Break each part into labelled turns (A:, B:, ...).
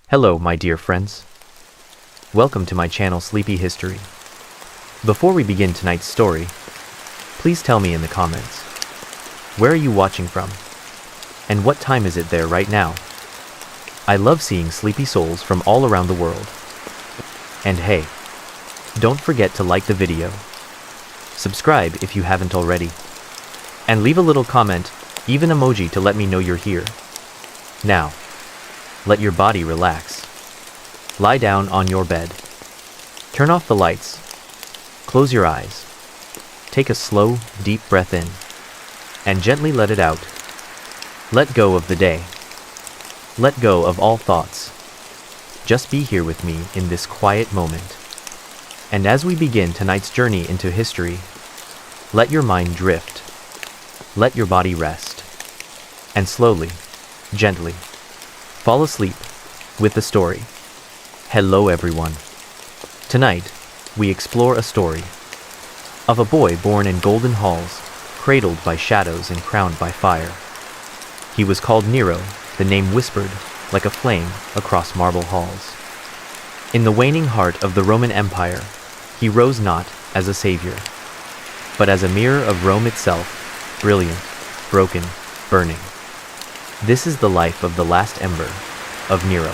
A: Hello, my dear friends. Welcome to my channel Sleepy History. Before we begin tonight's story, please tell me in the comments, where are you watching from? And what time is it there right now? I love seeing sleepy souls from all around the world. And hey, don't forget to like the video, subscribe if you haven't already, and leave a little comment, even emoji, to let me know you're here. Now, let your body relax. Lie down on your bed. Turn off the lights. Close your eyes. Take a slow, deep breath in, and gently let it out. Let go of the day. Let go of all thoughts. Just be here with me in this quiet moment. And as we begin tonight's journey into history, let your mind drift. Let your body rest. And slowly, gently, fall asleep with the story. Hello everyone. Tonight, we explore a story of a boy born in golden halls, cradled by shadows and crowned by fire. He was called Nero, the name whispered like a flame across marble halls. In the waning heart of the Roman Empire, he rose not as a savior, but as a mirror of Rome itself, brilliant, broken, burning. This is the life of the last ember of Nero.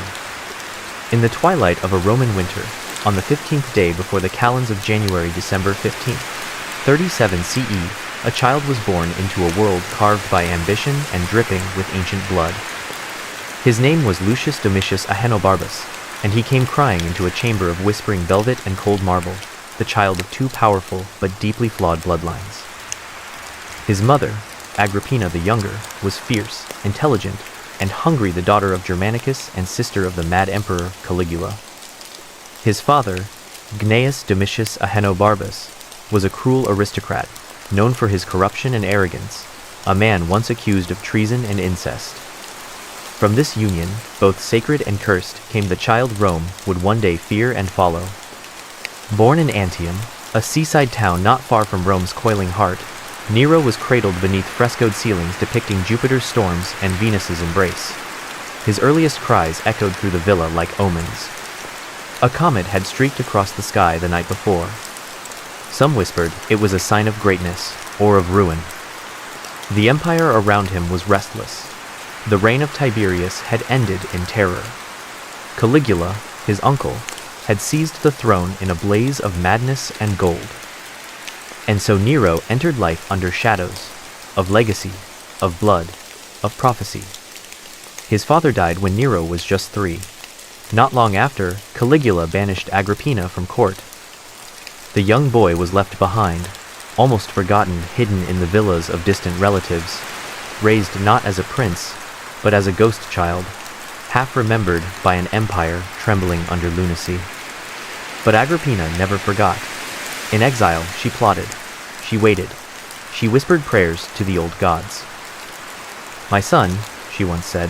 A: In the twilight of a Roman winter, on the 15th day before the calends of January December 15th, 37 CE, a child was born into a world carved by ambition and dripping with ancient blood. His name was Lucius Domitius Ahenobarbus, and he came crying into a chamber of whispering velvet and cold marble, the child of two powerful but deeply flawed bloodlines. His mother, Agrippina the Younger, was fierce, intelligent, and hungry, the daughter of Germanicus and sister of the mad emperor Caligula. His father, Gnaeus Domitius Ahenobarbus, was a cruel aristocrat, known for his corruption and arrogance, a man once accused of treason and incest. From this union, both sacred and cursed, came the child Rome would one day fear and follow. Born in Antium, a seaside town not far from Rome's coiling heart, Nero was cradled beneath frescoed ceilings depicting Jupiter's storms and Venus's embrace. His earliest cries echoed through the villa like omens. A comet had streaked across the sky the night before. Some whispered it was a sign of greatness or of ruin. The empire around him was restless. The reign of Tiberius had ended in terror. Caligula, his uncle, had seized the throne in a blaze of madness and gold. And so Nero entered life under shadows of legacy, of blood, of prophecy. His father died when Nero was just 3. Not long after, Caligula banished Agrippina from court. The young boy was left behind, almost forgotten, hidden in the villas of distant relatives, raised not as a prince, but as a ghost child, half remembered by an empire trembling under lunacy. But Agrippina never forgot. In exile, she plotted, she waited, she whispered prayers to the old gods. "My son," she once said,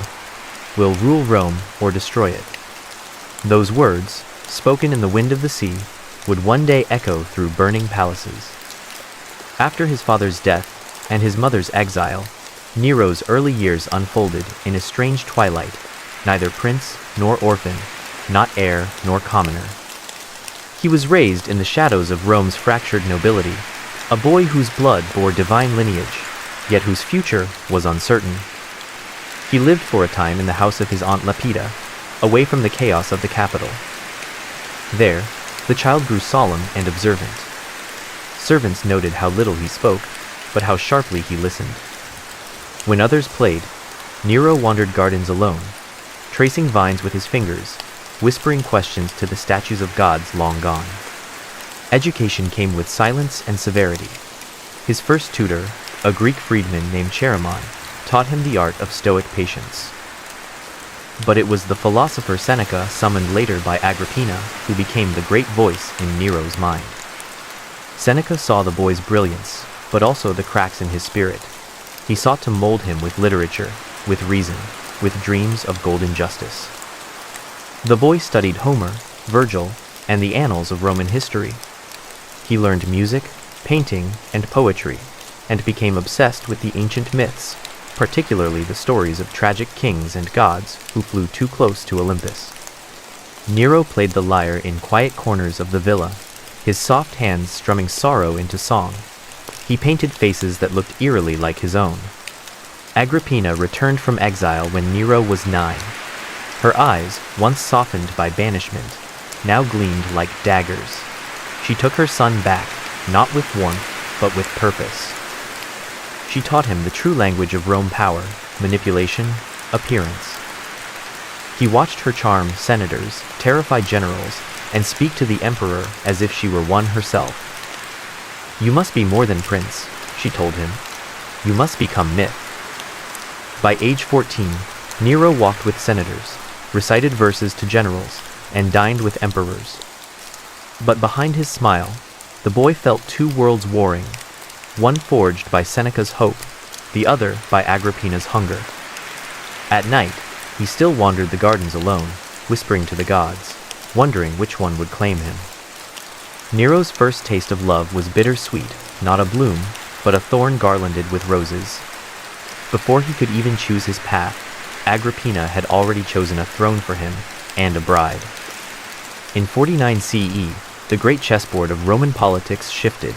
A: "will rule Rome or destroy it." Those words, spoken in the wind of the sea, would one day echo through burning palaces. After his father's death and his mother's exile, Nero's early years unfolded in a strange twilight, neither prince nor orphan, not heir nor commoner. He was raised in the shadows of Rome's fractured nobility, a boy whose blood bore divine lineage, yet whose future was uncertain. He lived for a time in the house of his aunt Lepida, away from the chaos of the capital. There, the child grew solemn and observant. Servants noted how little he spoke, but how sharply he listened. When others played, Nero wandered gardens alone, tracing vines with his fingers, whispering questions to the statues of gods long gone. Education came with silence and severity. His first tutor, a Greek freedman named Chaeremon, taught him the art of stoic patience. But it was the philosopher Seneca, summoned later by Agrippina, who became the great voice in Nero's mind. Seneca saw the boy's brilliance, but also the cracks in his spirit. He sought to mold him with literature, with reason, with dreams of golden justice. The boy studied Homer, Virgil, and the annals of Roman history. He learned music, painting, and poetry, and became obsessed with the ancient myths, particularly the stories of tragic kings and gods who flew too close to Olympus. Nero played the lyre in quiet corners of the villa, his soft hands strumming sorrow into song. He painted faces that looked eerily like his own. Agrippina returned from exile when Nero was 9. Her eyes, once softened by banishment, now gleamed like daggers. She took her son back, not with warmth, but with purpose. She taught him the true language of Rome: power, manipulation, appearance. He watched her charm senators, terrify generals, and speak to the emperor as if she were one herself. "You must be more than prince," she told him. "You must become myth." By age 14, Nero walked with senators, recited verses to generals, and dined with emperors. But behind his smile, the boy felt two worlds warring, one forged by Seneca's hope, the other by Agrippina's hunger. At night, he still wandered the gardens alone, whispering to the gods, wondering which one would claim him. Nero's first taste of love was bittersweet, not a bloom, but a thorn garlanded with roses. Before he could even choose his path, Agrippina had already chosen a throne for him and a bride. In 49 CE, the great chessboard of Roman politics shifted.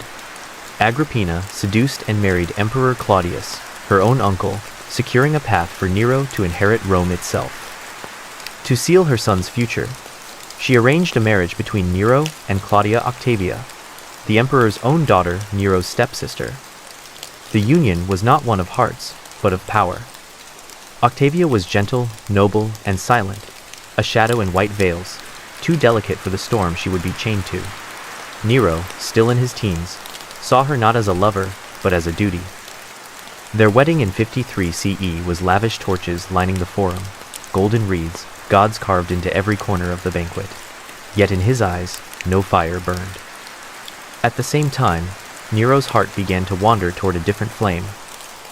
A: Agrippina seduced and married Emperor Claudius, her own uncle, securing a path for Nero to inherit Rome itself. To seal her son's future, she arranged a marriage between Nero and Claudia Octavia, the emperor's own daughter, Nero's stepsister. The union was not one of hearts, but of power. Octavia was gentle, noble, and silent, a shadow in white veils, too delicate for the storm she would be chained to. Nero, still in his teens, saw her not as a lover, but as a duty. Their wedding in 53 CE was lavish torches lining the forum, golden wreaths, gods carved into every corner of the banquet. Yet in his eyes, no fire burned. At the same time, Nero's heart began to wander toward a different flame.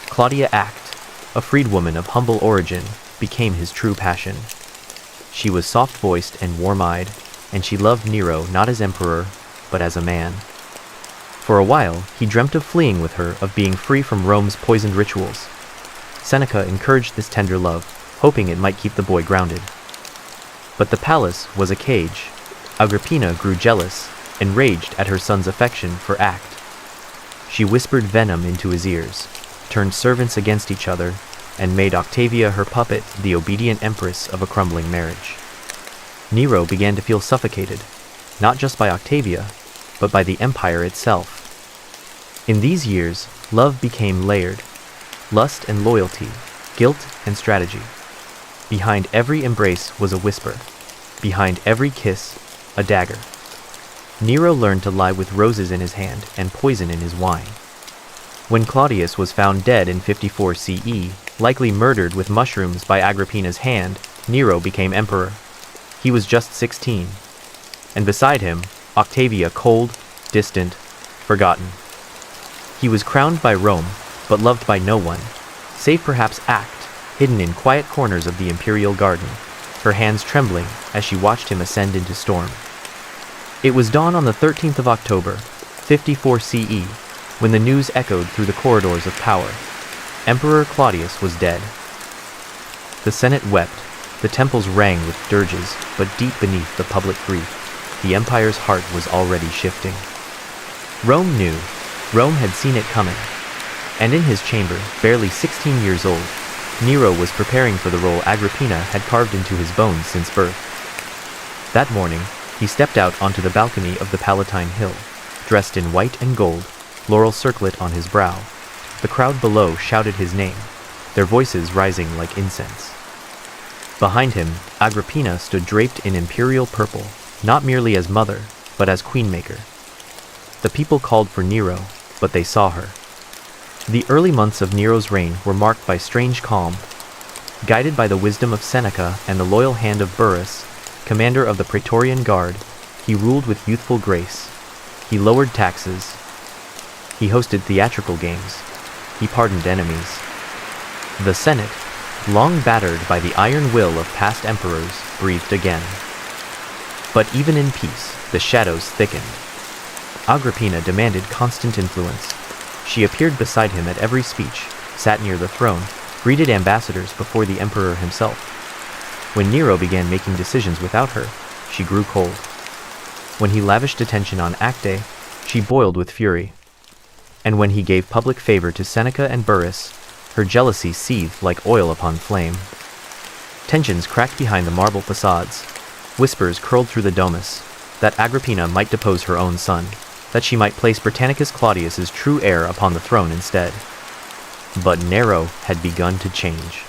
A: Claudia Act, a freedwoman of humble origin, became his true passion. She was soft-voiced and warm-eyed, and she loved Nero not as emperor, but as a man. For a while, he dreamt of fleeing with her, of being free from Rome's poisoned rituals. Seneca encouraged this tender love, hoping it might keep the boy grounded. But the palace was a cage. Agrippina grew jealous, enraged at her son's affection for Act. She whispered venom into his ears, turned servants against each other, and made Octavia her puppet, the obedient empress of a crumbling marriage. Nero began to feel suffocated, not just by Octavia, but by the empire itself. In these years, love became layered, lust and loyalty, guilt and strategy. Behind every embrace was a whisper, behind every kiss, a dagger. Nero learned to lie with roses in his hand and poison in his wine. When Claudius was found dead in 54 CE, likely murdered with mushrooms by Agrippina's hand, Nero became emperor. He was just 16. And beside him, Octavia, cold, distant, forgotten. He was crowned by Rome, but loved by no one, save perhaps Act, hidden in quiet corners of the imperial garden, her hands trembling as she watched him ascend into storm. It was dawn on the 13th of October, 54 CE, when the news echoed through the corridors of power. Emperor Claudius was dead. The Senate wept, the temples rang with dirges, but deep beneath the public grief, the empire's heart was already shifting. Rome knew. Rome had seen it coming. And in his chamber, barely 16 years old, Nero was preparing for the role Agrippina had carved into his bones since birth. That morning, he stepped out onto the balcony of the Palatine Hill, dressed in white and gold, laurel circlet on his brow. The crowd below shouted his name, their voices rising like incense. Behind him, Agrippina stood draped in imperial purple, not merely as mother, but as queenmaker. The people called for Nero, but they saw her. The early months of Nero's reign were marked by strange calm. Guided by the wisdom of Seneca and the loyal hand of Burrus, commander of the Praetorian Guard, he ruled with youthful grace. He lowered taxes. He hosted theatrical games. He pardoned enemies. The Senate, long battered by the iron will of past emperors, breathed again. But even in peace, the shadows thickened. Agrippina demanded constant influence. She appeared beside him at every speech, sat near the throne, greeted ambassadors before the emperor himself. When Nero began making decisions without her, she grew cold. When he lavished attention on Acte, she boiled with fury. And when he gave public favor to Seneca and Burrus, her jealousy seethed like oil upon flame. Tensions cracked behind the marble facades. Whispers curled through the domus, that Agrippina might depose her own son, that she might place Britannicus Claudius's true heir upon the throne instead. But Nero had begun to change.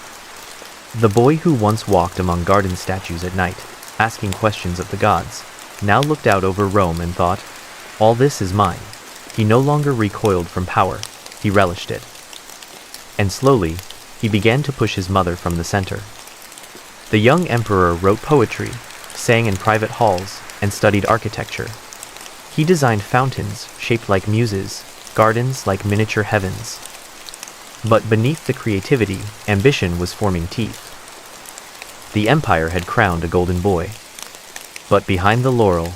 A: The boy who once walked among garden statues at night, asking questions of the gods, now looked out over Rome and thought, "All this is mine." He no longer recoiled from power, he relished it. And slowly, he began to push his mother from the center. The young emperor wrote poetry, sang in private halls, and studied architecture. He designed fountains shaped like muses, gardens like miniature heavens. But beneath the creativity, ambition was forming teeth. The empire had crowned a golden boy. But behind the laurel,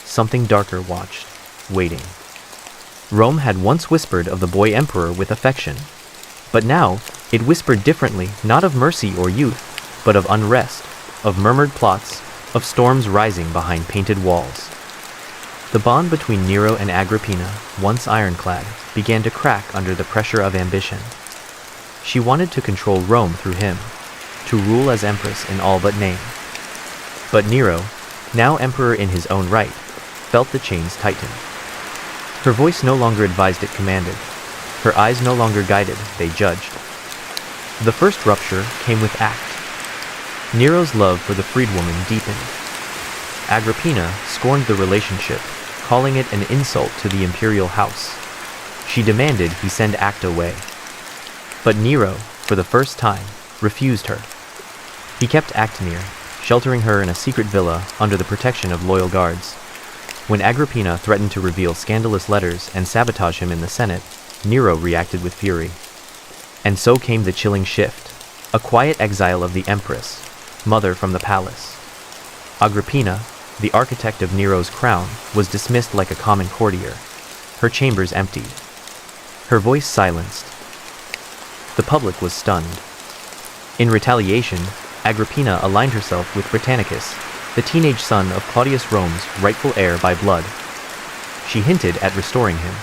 A: something darker watched, waiting. Rome had once whispered of the boy emperor with affection. But now, it whispered differently, not of mercy or youth, but of unrest, of murmured plots, of storms rising behind painted walls. The bond between Nero and Agrippina, once ironclad, began to crack under the pressure of ambition. She wanted to control Rome through him, to rule as empress in all but name. But Nero, now emperor in his own right, felt the chains tighten. Her voice no longer advised, it commanded. Her eyes no longer guided, they judged. The first rupture came with Act. Nero's love for the freedwoman deepened. Agrippina scorned the relationship, calling it an insult to the imperial house. She demanded he send Act away. But Nero, for the first time, refused her. He kept Act near, sheltering her in a secret villa under the protection of loyal guards. When Agrippina threatened to reveal scandalous letters and sabotage him in the Senate, Nero reacted with fury. And so came the chilling shift, a quiet exile of the empress, mother from the palace. Agrippina, the architect of Nero's crown, was dismissed like a common courtier, her chambers emptied, her voice silenced. The public was stunned. In retaliation, Agrippina aligned herself with Britannicus, the teenage son of Claudius Rome's rightful heir by blood. She hinted at restoring him.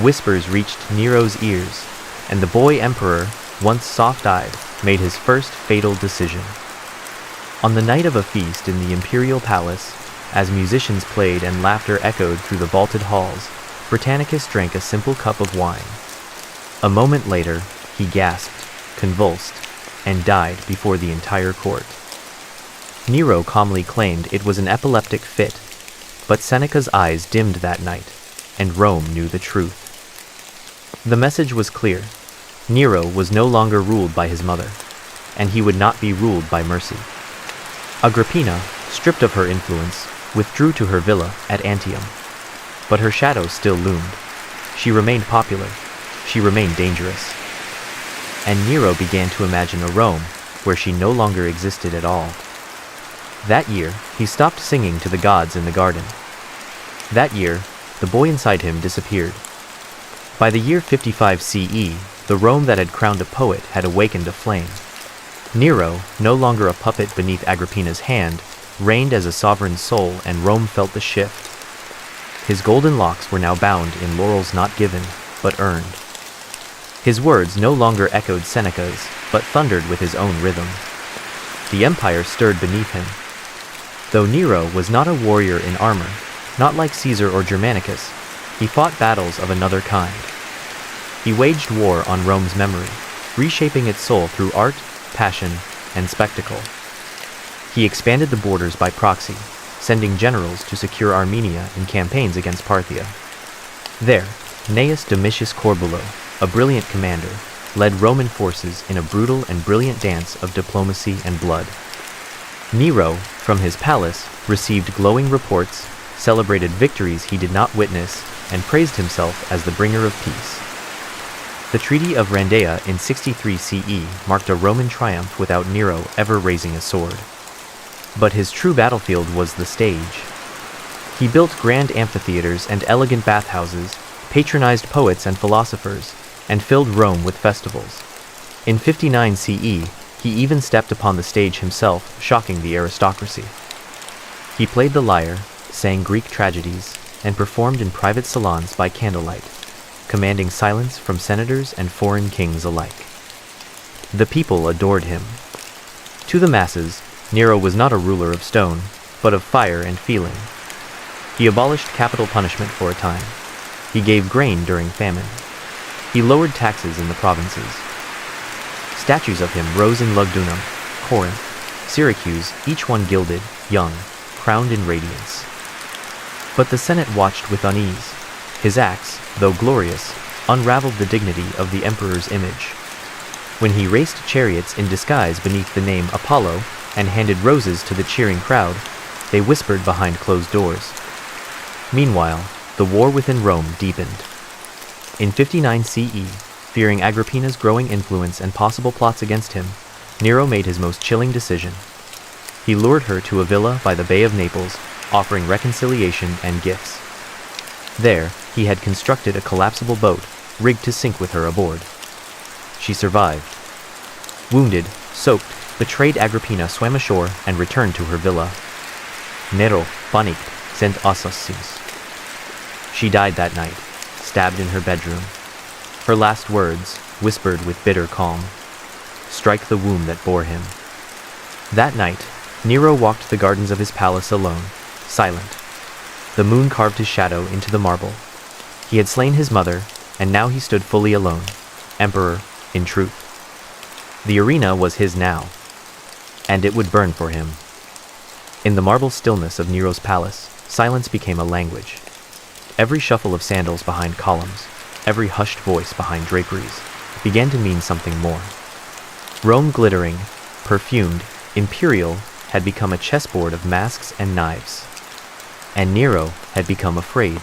A: Whispers reached Nero's ears, and the boy emperor, once soft-eyed, made his first fatal decision. On the night of a feast in the imperial palace, as musicians played and laughter echoed through the vaulted halls, Britannicus drank a simple cup of wine. A moment later, he gasped, convulsed, and died before the entire court. Nero calmly claimed it was an epileptic fit, but Seneca's eyes dimmed that night, and Rome knew the truth. The message was clear. Nero was no longer ruled by his mother, and he would not be ruled by mercy. Agrippina, stripped of her influence, withdrew to her villa at Antium. But her shadow still loomed. She remained popular. She remained dangerous. And Nero began to imagine a Rome where she no longer existed at all. That year, he stopped singing to the gods in the garden. That year, the boy inside him disappeared. By the year 55 CE, the Rome that had crowned a poet had awakened a flame. Nero, no longer a puppet beneath Agrippina's hand, reigned as a sovereign soul, and Rome felt the shift. His golden locks were now bound in laurels not given, but earned. His words no longer echoed Seneca's, but thundered with his own rhythm. The empire stirred beneath him. Though Nero was not a warrior in armor, not like Caesar or Germanicus, he fought battles of another kind. He waged war on Rome's memory, reshaping its soul through art, passion, and spectacle. He expanded the borders by proxy, sending generals to secure Armenia in campaigns against Parthia. There, Gnaeus Domitius Corbulo, a brilliant commander, led Roman forces in a brutal and brilliant dance of diplomacy and blood. Nero, from his palace, received glowing reports, celebrated victories he did not witness, and praised himself as the bringer of peace. The Treaty of Rhandaea in 63 CE marked a Roman triumph without Nero ever raising a sword. But his true battlefield was the stage. He built grand amphitheaters and elegant bathhouses, patronized poets and philosophers, and filled Rome with festivals. In 59 CE, he even stepped upon the stage himself, shocking the aristocracy. He played the lyre, sang Greek tragedies, and performed in private salons by candlelight, commanding silence from senators and foreign kings alike. The people adored him. To the masses, Nero was not a ruler of stone, but of fire and feeling. He abolished capital punishment for a time. He gave grain during famine. He lowered taxes in the provinces. Statues of him rose in Lugdunum, Corinth, Syracuse, each one gilded, young, crowned in radiance. But the Senate watched with unease. His acts, though glorious, unraveled the dignity of the emperor's image. When he raced chariots in disguise beneath the name Apollo and handed roses to the cheering crowd, they whispered behind closed doors. Meanwhile, the war within Rome deepened. In 59 CE, fearing Agrippina's growing influence and possible plots against him, Nero made his most chilling decision. He lured her to a villa by the Bay of Naples, offering reconciliation and gifts. There, he had constructed a collapsible boat, rigged to sink with her aboard. She survived. Wounded, soaked, betrayed Agrippina swam ashore and returned to her villa. Nero panicked, sent assassins. She died that night, stabbed in her bedroom. Her last words, whispered with bitter calm, "Strike the womb that bore him." That night, Nero walked the gardens of his palace alone, silent. The moon carved his shadow into the marble. He had slain his mother, and now he stood fully alone, emperor, in truth. The arena was his now, and it would burn for him. In the marble stillness of Nero's palace, silence became a language. Every shuffle of sandals behind columns, every hushed voice behind draperies, began to mean something more. Rome glittering, perfumed, imperial, had become a chessboard of masks and knives. And Nero had become afraid.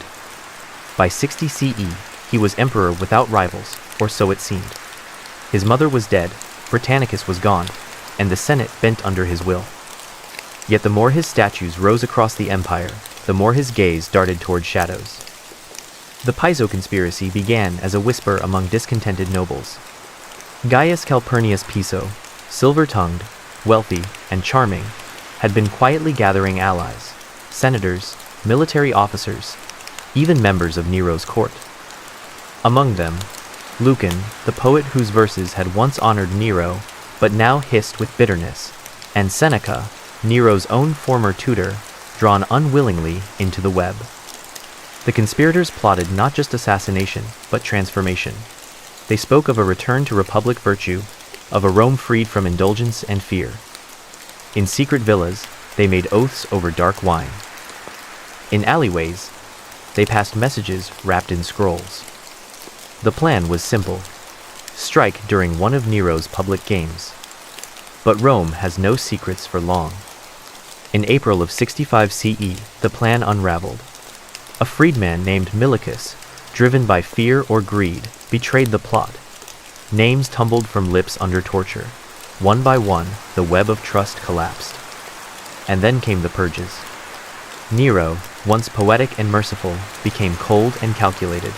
A: By 60 CE, he was emperor without rivals, or so it seemed. His mother was dead, Britannicus was gone, and the Senate bent under his will. Yet the more his statues rose across the empire, the more his gaze darted toward shadows. The Piso conspiracy began as a whisper among discontented nobles. Gaius Calpurnius Piso, silver-tongued, wealthy, and charming, had been quietly gathering allies, senators, military officers, even members of Nero's court. Among them, Lucan, the poet whose verses had once honored Nero, but now hissed with bitterness, and Seneca, Nero's own former tutor, drawn unwillingly into the web. The conspirators plotted not just assassination, but transformation. They spoke of a return to republic virtue, of a Rome freed from indulgence and fear. In secret villas, they made oaths over dark wine. In alleyways, they passed messages wrapped in scrolls. The plan was simple: strike during one of Nero's public games. But Rome has no secrets for long. In April of 65 CE, the plan unraveled. A freedman named Milicus, driven by fear or greed, betrayed the plot. Names tumbled from lips under torture. One by one, the web of trust collapsed. And then came the purges. Nero, once poetic and merciful, became cold and calculated.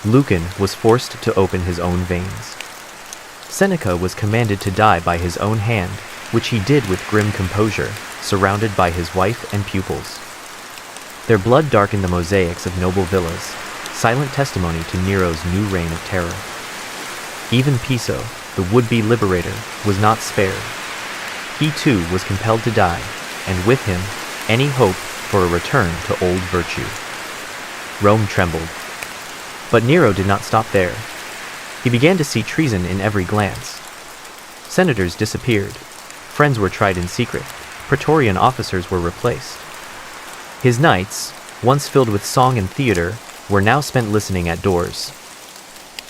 A: Lucan was forced to open his own veins. Seneca was commanded to die by his own hand, which he did with grim composure, surrounded by his wife and pupils. Their blood darkened the mosaics of noble villas, silent testimony to Nero's new reign of terror. Even Piso, the would-be liberator, was not spared. He too was compelled to die, and with him, any hope for a return to old virtue. Rome trembled. But Nero did not stop there. He began to see treason in every glance. Senators disappeared. Friends were tried in secret. Praetorian officers were replaced. His nights, once filled with song and theater, were now spent listening at doors.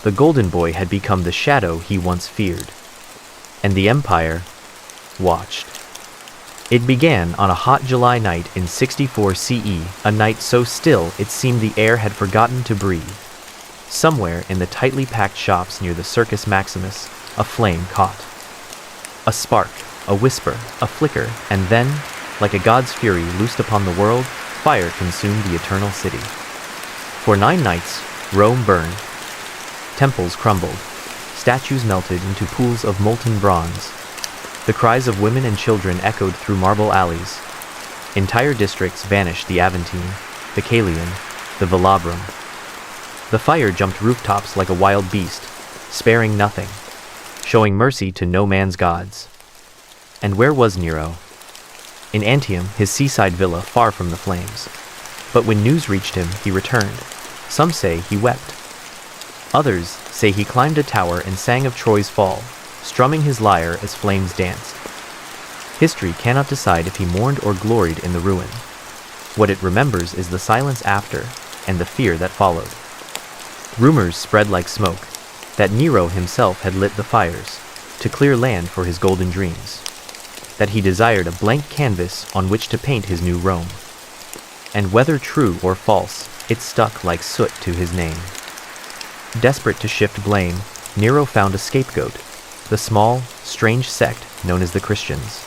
A: The Golden Boy had become the shadow he once feared. And the Empire watched. It began on a hot July night in 64 CE, a night so still it seemed the air had forgotten to breathe. Somewhere in the tightly packed shops near the Circus Maximus, a flame caught. A spark, a whisper, a flicker, and then, like a god's fury loosed upon the world, fire consumed the eternal city. For 9 nights, Rome burned. Temples crumbled. Statues melted into pools of molten bronze. The cries of women and children echoed through marble alleys. Entire districts vanished: the Aventine, the Caelian, the Velabrum. The fire jumped rooftops like a wild beast, sparing nothing, showing mercy to no man's gods. And where was Nero? In Antium, his seaside villa far from the flames. But when news reached him, he returned. Some say he wept. Others say he climbed a tower and sang of Troy's fall, strumming his lyre as flames danced. History cannot decide if he mourned or gloried in the ruin. What it remembers is the silence after, and the fear that followed. Rumors spread like smoke, that Nero himself had lit the fires, to clear land for his golden dreams. That he desired a blank canvas on which to paint his new Rome. And whether true or false, it stuck like soot to his name. Desperate to shift blame, Nero found a scapegoat, the small, strange sect known as the Christians.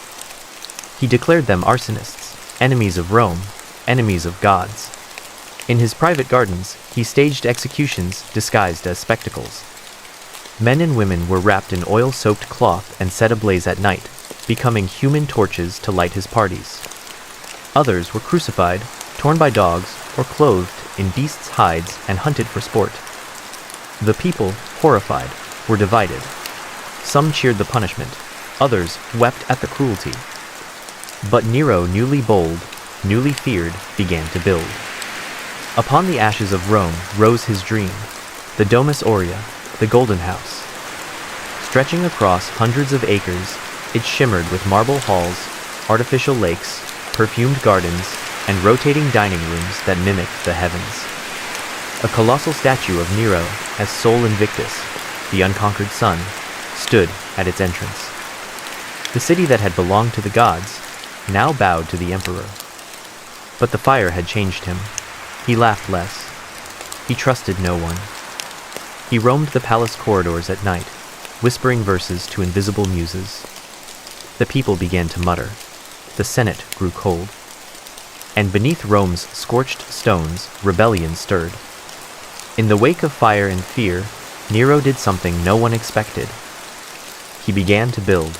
A: He declared them arsonists, enemies of Rome, enemies of gods. In his private gardens, he staged executions disguised as spectacles. Men and women were wrapped in oil-soaked cloth and set ablaze at night, becoming human torches to light his parties. Others were crucified, torn by dogs, or clothed in beasts' hides and hunted for sport. The people, horrified, were divided. Some cheered the punishment, others wept at the cruelty. But Nero, newly bold, newly feared, began to build. Upon the ashes of Rome rose his dream, the Domus Aurea, the Golden House. Stretching across hundreds of acres, it shimmered with marble halls, artificial lakes, perfumed gardens, and rotating dining rooms that mimicked the heavens. A colossal statue of Nero, as sole Invictus, the unconquered sun, stood at its entrance. The city that had belonged to the gods now bowed to the emperor. But the fire had changed him. He laughed less. He trusted no one. He roamed the palace corridors at night, whispering verses to invisible muses. The people began to mutter. The Senate grew cold. And beneath Rome's scorched stones, rebellion stirred. In the wake of fire and fear, Nero did something no one expected. He began to build.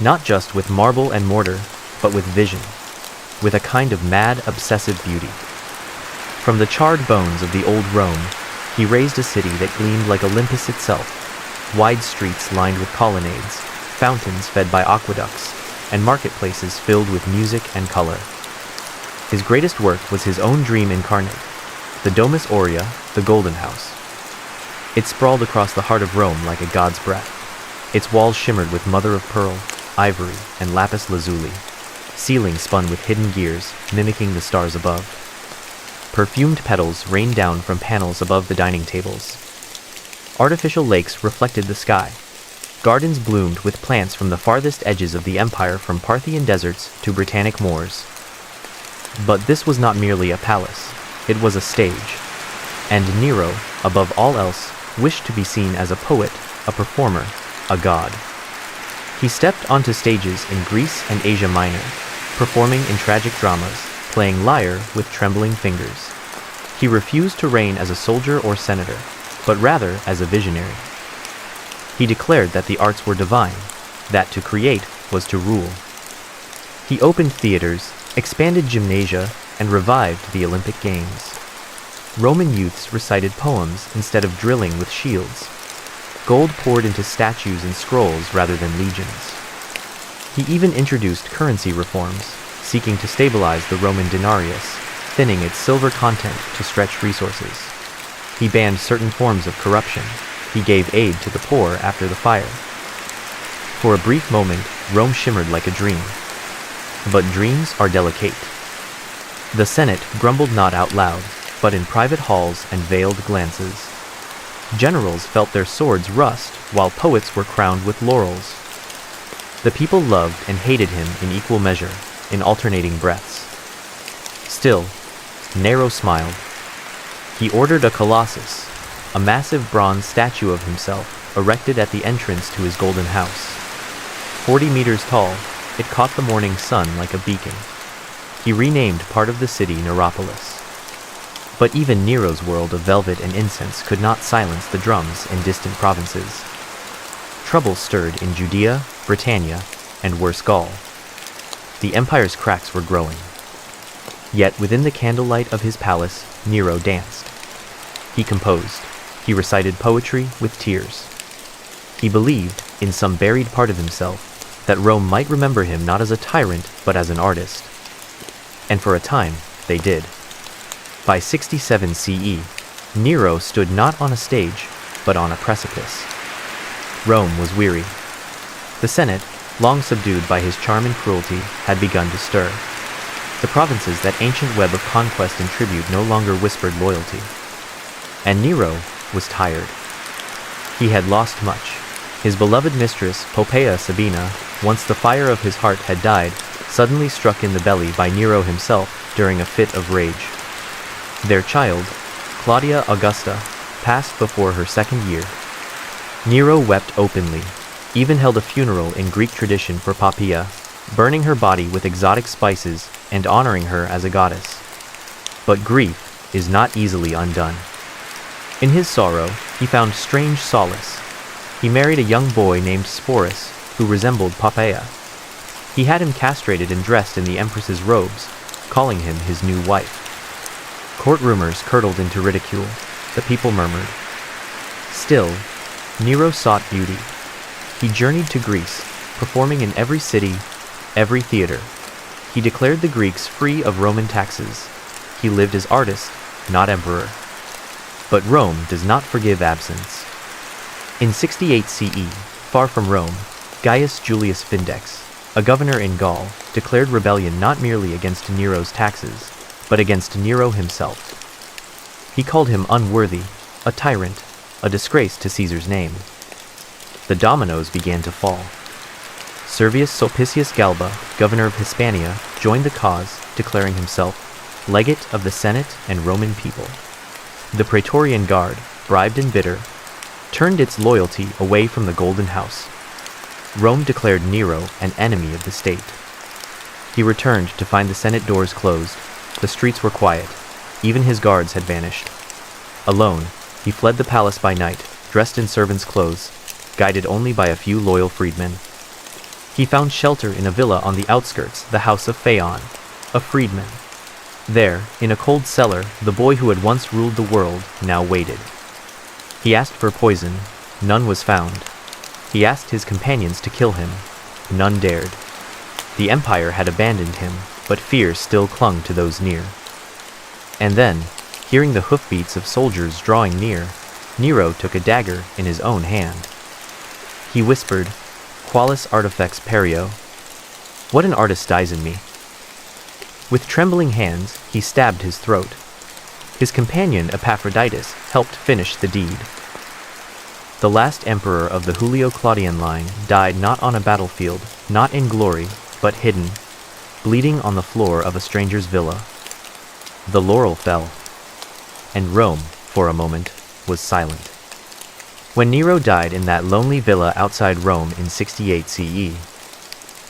A: Not just with marble and mortar, but with vision, with a kind of mad, obsessive beauty. From the charred bones of the old Rome, he raised a city that gleamed like Olympus itself, wide streets lined with colonnades, fountains fed by aqueducts, and marketplaces filled with music and color. His greatest work was his own dream incarnate, the Domus Aurea, the Golden House. It sprawled across the heart of Rome like a god's breath. Its walls shimmered with mother-of-pearl, ivory, and lapis lazuli, ceiling spun with hidden gears, mimicking the stars above. Perfumed petals rained down from panels above the dining tables. Artificial lakes reflected the sky. Gardens bloomed with plants from the farthest edges of the empire, from Parthian deserts to Britannic moors. But this was not merely a palace. It was a stage. And Nero, above all else, wished to be seen as a poet, a performer, a god. He stepped onto stages in Greece and Asia Minor, performing in tragic dramas, playing lyre with trembling fingers. He refused to reign as a soldier or senator, but rather as a visionary. He declared that the arts were divine, that to create was to rule. He opened theaters, expanded gymnasia, and revived the Olympic Games. Roman youths recited poems instead of drilling with shields. Gold poured into statues and scrolls rather than legions. He even introduced currency reforms, seeking to stabilize the Roman denarius, thinning its silver content to stretch resources. He banned certain forms of corruption. He gave aid to the poor after the fire. For a brief moment, Rome shimmered like a dream. But dreams are delicate. The Senate grumbled not out loud, but in private halls and veiled glances. Generals felt their swords rust, while poets were crowned with laurels. The people loved and hated him in equal measure, in alternating breaths. Still, Nero smiled. He ordered a colossus, a massive bronze statue of himself, erected at the entrance to his golden house. 40 meters tall, it caught the morning sun like a beacon. He renamed part of the city Neropolis. But even Nero's world of velvet and incense could not silence the drums in distant provinces. Trouble stirred in Judea, Britannia, and worse Gaul. The empire's cracks were growing. Yet within the candlelight of his palace, Nero danced. He composed. He recited poetry with tears. He believed, in some buried part of himself, that Rome might remember him not as a tyrant, but as an artist. And for a time, they did. By 67 CE, Nero stood not on a stage, but on a precipice. Rome was weary. The Senate, long subdued by his charm and cruelty, had begun to stir. The provinces, that ancient web of conquest and tribute, no longer whispered loyalty. And Nero was tired. He had lost much. His beloved mistress, Poppaea Sabina, once the fire of his heart had died, suddenly struck in the belly by Nero himself during a fit of rage. Their child, Claudia Augusta, passed before her second year. Nero wept openly, even held a funeral in Greek tradition for Poppaea, burning her body with exotic spices and honoring her as a goddess. But grief is not easily undone. In his sorrow, he found strange solace. He married a young boy named Sporus, who resembled Poppaea. He had him castrated and dressed in the empress's robes, calling him his new wife. Court rumors curdled into ridicule. The people murmured. Still, Nero sought beauty. He journeyed to Greece, performing in every city, every theater. He declared the Greeks free of Roman taxes. He lived as artist, not emperor. But Rome does not forgive absence. In 68 CE, far from Rome, Gaius Julius Vindex, a governor in Gaul, declared rebellion not merely against Nero's taxes, but against Nero himself. He called him unworthy, a tyrant, a disgrace to Caesar's name. The dominoes began to fall. Servius Sulpicius Galba, governor of Hispania, joined the cause, declaring himself legate of the Senate and Roman people. The Praetorian Guard, bribed and bitter, turned its loyalty away from the Golden House. Rome declared Nero an enemy of the state. He returned to find the Senate doors closed. The streets were quiet. Even his guards had vanished. Alone, he fled the palace by night, dressed in servant's clothes, guided only by a few loyal freedmen. He found shelter in a villa on the outskirts, the house of Phaon, a freedman. There, in a cold cellar, the boy who had once ruled the world now waited. He asked for poison. None was found. He asked his companions to kill him. None dared. The empire had abandoned him, but fear still clung to those near. And then, hearing the hoofbeats of soldiers drawing near, Nero took a dagger in his own hand. He whispered, "Qualis artifex perio." What an artist dies in me. With trembling hands, he stabbed his throat. His companion Epaphroditus helped finish the deed. The last emperor of the Julio-Claudian line died not on a battlefield, not in glory, but hidden, bleeding on the floor of a stranger's villa. The laurel fell, and Rome, for a moment, was silent. When Nero died in that lonely villa outside Rome in 68 CE,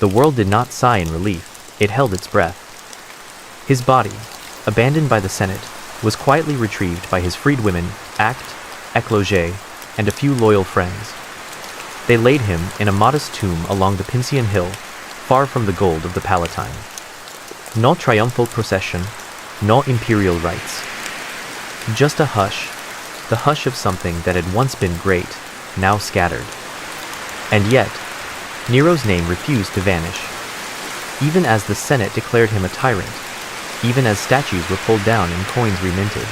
A: the world did not sigh in relief, it held its breath. His body, abandoned by the Senate, was quietly retrieved by his freedwomen, Act, Ecloge, and a few loyal friends. They laid him in a modest tomb along the Pincian Hill, far from the gold of the Palatine. No triumphal procession, no imperial rites. Just a hush, the hush of something that had once been great, now scattered. And yet, Nero's name refused to vanish. Even as the Senate declared him a tyrant, even as statues were pulled down and coins reminted,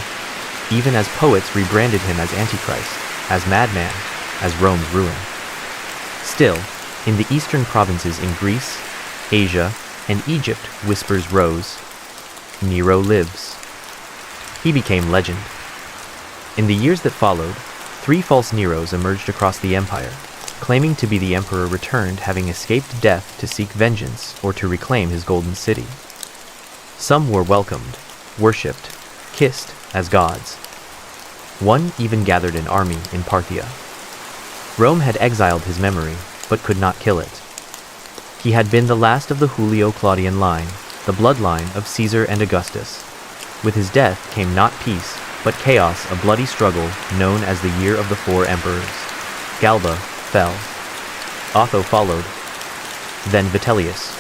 A: even as poets rebranded him as Antichrist, as madman, as Rome's ruin. Still, in the eastern provinces in Greece, Asia, and Egypt, whispers rose, Nero lives. He became legend. In the years that followed, 3 false Neros emerged across the empire, claiming to be the emperor returned having escaped death to seek vengeance or to reclaim his golden city. Some were welcomed, worshipped, kissed as gods. One even gathered an army in Parthia. Rome had exiled his memory, but could not kill it. He had been the last of the Julio-Claudian line, the bloodline of Caesar and Augustus. With his death came not peace, but chaos, a bloody struggle known as the Year of the 4 Emperors. Galba fell. Otho followed. Then Vitellius.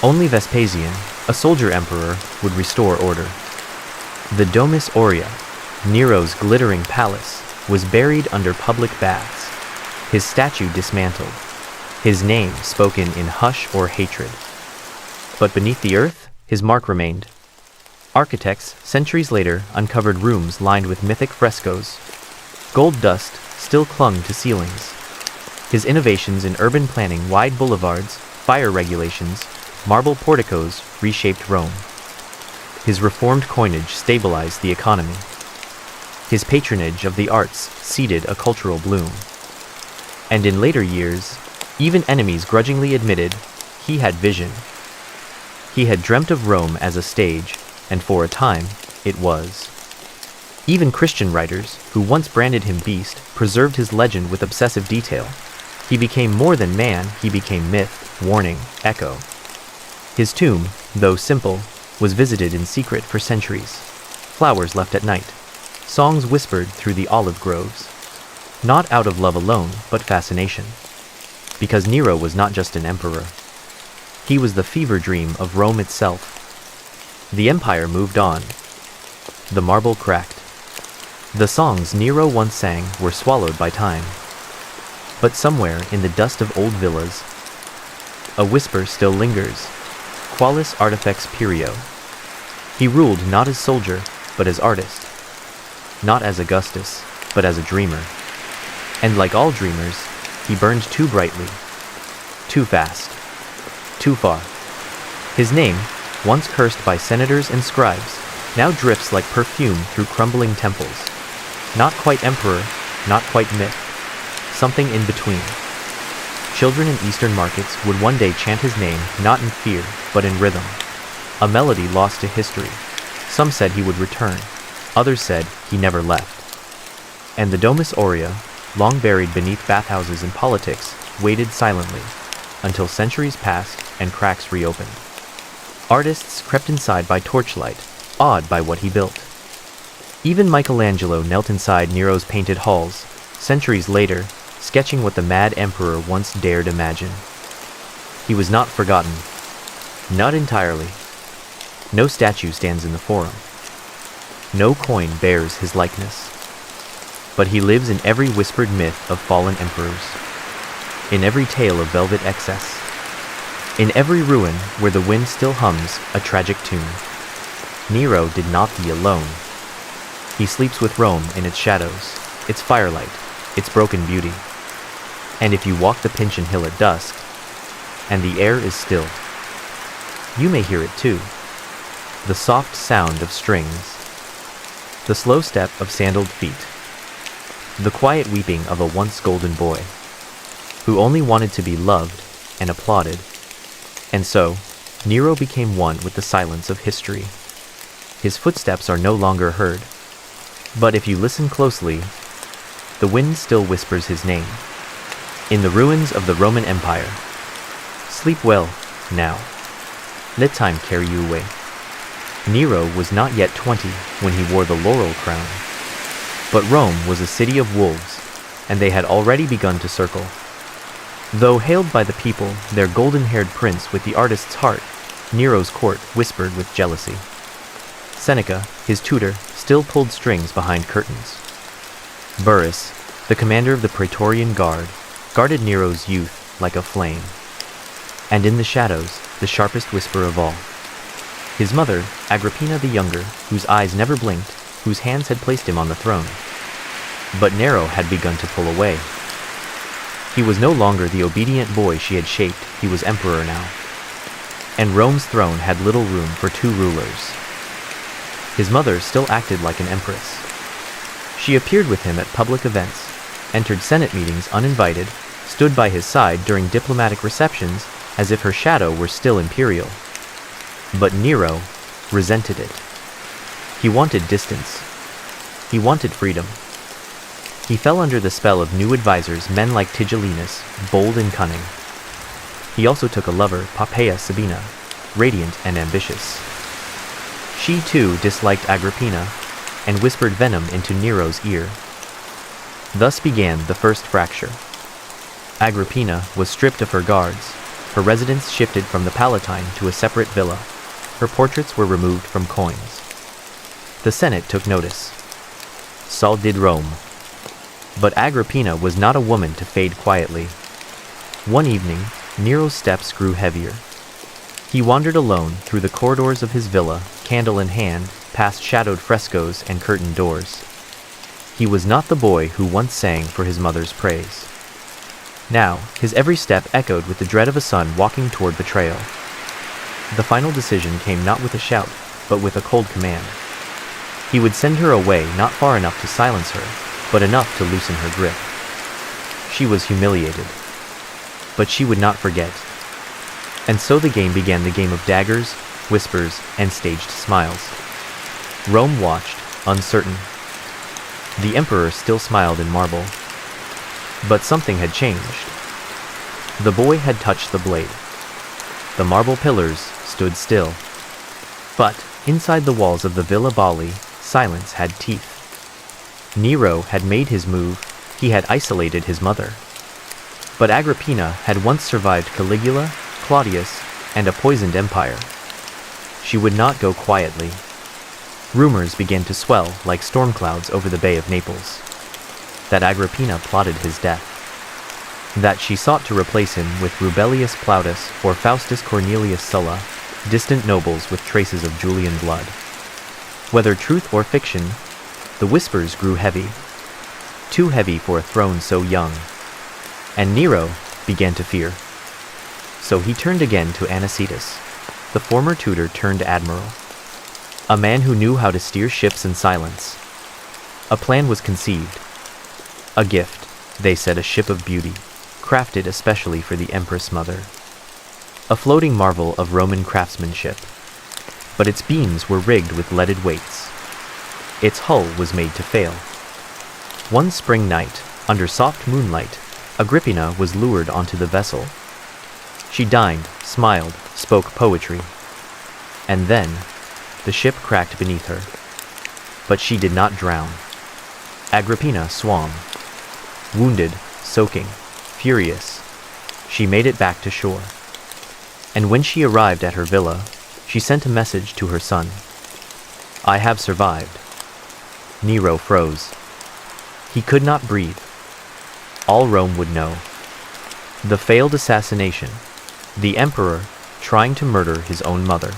A: Only Vespasian, a soldier emperor, would restore order. The Domus Aurea, Nero's glittering palace, was buried under public baths, his statue dismantled, his name spoken in hush or hatred. But beneath the earth, his mark remained. Architects, centuries later, uncovered rooms lined with mythic frescoes. Gold dust still clung to ceilings. His innovations in urban planning, wide boulevards, fire regulations, marble porticos reshaped Rome. His reformed coinage stabilized the economy. His patronage of the arts seeded a cultural bloom. And in later years, even enemies grudgingly admitted he had vision. He had dreamt of Rome as a stage, and for a time, it was. Even Christian writers, who once branded him beast, preserved his legend with obsessive detail. He became more than man, he became myth, warning, echo. His tomb, though simple, was visited in secret for centuries. Flowers left at night. Songs whispered through the olive groves. Not out of love alone, but fascination. Because Nero was not just an emperor. He was the fever dream of Rome itself. The empire moved on. The marble cracked. The songs Nero once sang were swallowed by time. But somewhere in the dust of old villas, a whisper still lingers. Qualis artifex Pyrio. He ruled not as soldier, but as artist. Not as Augustus, but as a dreamer. And like all dreamers, he burned too brightly, too fast, too far. His name, once cursed by senators and scribes, now drifts like perfume through crumbling temples. Not quite emperor, not quite myth, something in between. Children in eastern markets would one day chant his name not in fear, but in rhythm. A melody lost to history. Some said he would return. Others said he never left. And the Domus Aurea, long buried beneath bathhouses and politics, waited silently, until centuries passed and cracks reopened. Artists crept inside by torchlight, awed by what he built. Even Michelangelo knelt inside Nero's painted halls, centuries later, sketching what the mad emperor once dared imagine. He was not forgotten. Not entirely. No statue stands in the Forum. No coin bears his likeness. But he lives in every whispered myth of fallen emperors. In every tale of velvet excess. In every ruin where the wind still hums a tragic tune. Nero did not be alone. He sleeps with Rome in its shadows, its firelight, its broken beauty. And if you walk the Pincian Hill at dusk, and the air is still, you may hear it too. The soft sound of strings, the slow step of sandaled feet, the quiet weeping of a once golden boy, who only wanted to be loved and applauded. And so, Nero became one with the silence of history. His footsteps are no longer heard, but if you listen closely, the wind still whispers his name. In the ruins of the Roman Empire. Sleep well, now. Let time carry you away. Nero was not yet 20 when he wore the laurel crown. But Rome was a city of wolves, and they had already begun to circle. Though hailed by the people, their golden-haired prince with the artist's heart, Nero's court whispered with jealousy. Seneca, his tutor, still pulled strings behind curtains. Burrus, the commander of the Praetorian Guard, guarded Nero's youth like a flame. And in the shadows, the sharpest whisper of all. His mother, Agrippina the Younger, whose eyes never blinked, whose hands had placed him on the throne. But Nero had begun to pull away. He was no longer the obedient boy she had shaped, he was emperor now. And Rome's throne had little room for two rulers. His mother still acted like an empress. She appeared with him at public events, entered Senate meetings uninvited, stood by his side during diplomatic receptions as if her shadow were still imperial. But Nero resented it. He wanted distance. He wanted freedom. He fell under the spell of new advisors, men like Tigellinus, bold and cunning. He also took a lover, Poppaea Sabina, radiant and ambitious. She too disliked Agrippina and whispered venom into Nero's ear. Thus began the first fracture. Agrippina was stripped of her guards, her residence shifted from the Palatine to a separate villa. Her portraits were removed from coins. The Senate took notice. So did Rome. But Agrippina was not a woman to fade quietly. One evening, Nero's steps grew heavier. He wandered alone through the corridors of his villa, candle in hand, past shadowed frescoes and curtained doors. He was not the boy who once sang for his mother's praise. Now, his every step echoed with the dread of a son walking toward betrayal. The final decision came not with a shout, but with a cold command. He would send her away not far enough to silence her, but enough to loosen her grip. She was humiliated, but she would not forget. And so the game began, the game of daggers, whispers, and staged smiles. Rome watched, uncertain. The emperor still smiled in marble. But something had changed. The boy had touched the blade. The marble pillars stood still. But inside the walls of the Villa Bali, silence had teeth. Nero had made his move. He had isolated his mother. But Agrippina had once survived Caligula, Claudius, and a poisoned empire. She would not go quietly. Rumors began to swell like storm clouds over the Bay of Naples. That Agrippina plotted his death. That she sought to replace him with Rubellius Plautus or Faustus Cornelius Sulla, distant nobles with traces of Julian blood. Whether truth or fiction, the whispers grew heavy. Too heavy for a throne so young. And Nero began to fear. So he turned again to Anicetus, the former tutor turned admiral. A man who knew how to steer ships in silence. A plan was conceived. A gift, they said, a ship of beauty, crafted especially for the Empress Mother. A floating marvel of Roman craftsmanship. But its beams were rigged with leaded weights. Its hull was made to fail. One spring night, under soft moonlight, Agrippina was lured onto the vessel. She dined, smiled, spoke poetry. And then, the ship cracked beneath her. But she did not drown. Agrippina swam. Wounded, soaking, furious, she made it back to shore. And when she arrived at her villa, she sent a message to her son. I have survived. Nero froze. He could not breathe. All Rome would know. The failed assassination. The emperor trying to murder his own mother.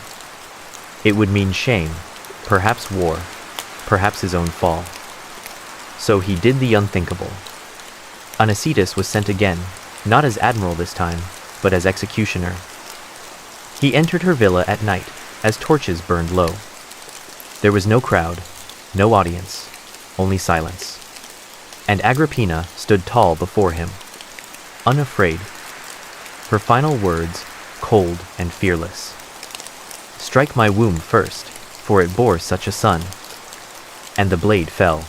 A: It would mean shame, perhaps war, perhaps his own fall. So he did the unthinkable. Anicetus was sent again, not as admiral this time, but as executioner. He entered her villa at night, as torches burned low. There was no crowd, no audience, only silence. And Agrippina stood tall before him, unafraid. Her final words, cold and fearless. Strike my womb first, for it bore such a son. And the blade fell.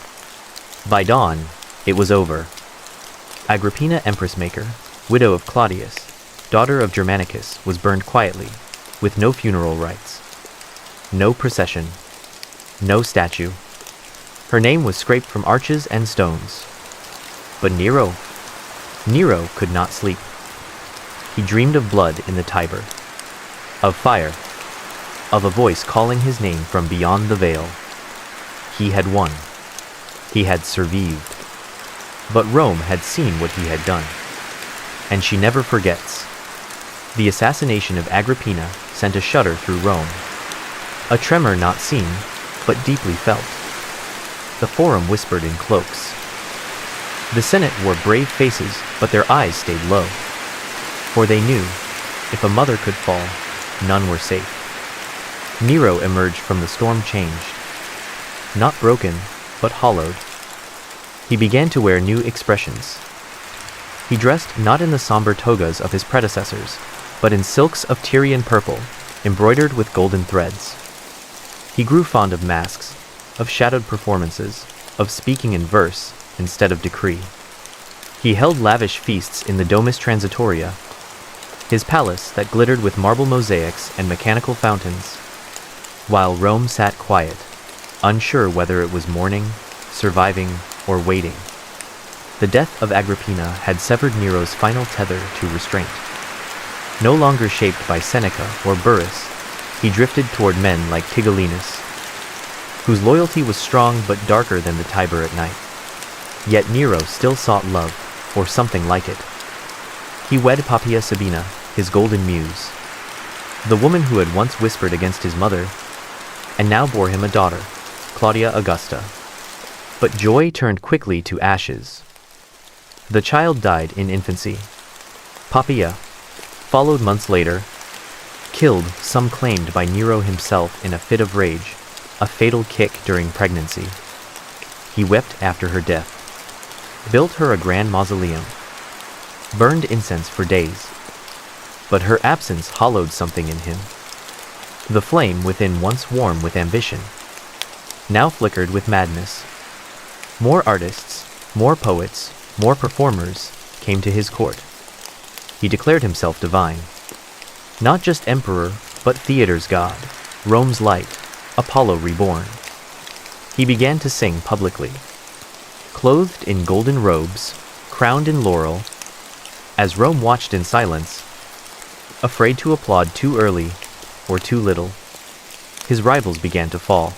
A: By dawn, it was over. Agrippina, empress maker, widow of Claudius, daughter of Germanicus, was burned quietly, with no funeral rites. No procession. No statue. Her name was scraped from arches and stones. But Nero could not sleep. He dreamed of blood in the Tiber, of fire, of a voice calling his name from beyond the veil. He had won. He had survived. But Rome had seen what he had done. And she never forgets. The assassination of Agrippina sent a shudder through Rome. A tremor not seen, but deeply felt. The forum whispered in cloaks. The Senate wore brave faces, but their eyes stayed low. For they knew, if a mother could fall, none were safe. Nero emerged from the storm changed. Not broken, but hollowed. He began to wear new expressions. He dressed not in the somber togas of his predecessors, but in silks of Tyrian purple, embroidered with golden threads. He grew fond of masks, of shadowed performances, of speaking in verse instead of decree. He held lavish feasts in the Domus Transitoria, his palace that glittered with marble mosaics and mechanical fountains, while Rome sat quiet, unsure whether it was mourning, surviving, or waiting. The death of Agrippina had severed Nero's final tether to restraint. No longer shaped by Seneca or Burrus, he drifted toward men like Tigellinus, whose loyalty was strong but darker than the Tiber at night. Yet Nero still sought love, or something like it. He wed Poppaea Sabina, his golden muse, the woman who had once whispered against his mother, and now bore him a daughter, Claudia Augusta. But joy turned quickly to ashes. The child died in infancy. Poppaea, followed months later, killed, some claimed by Nero himself in a fit of rage, a fatal kick during pregnancy. He wept after her death, built her a grand mausoleum, burned incense for days. But her absence hollowed something in him. The flame within, once warm with ambition, now flickered with madness. More artists, more poets, more performers came to his court. He declared himself divine. Not just emperor, but theater's god, Rome's light, Apollo reborn. He began to sing publicly, clothed in golden robes, crowned in laurel, as Rome watched in silence, afraid to applaud too early or too little. His rivals began to fall.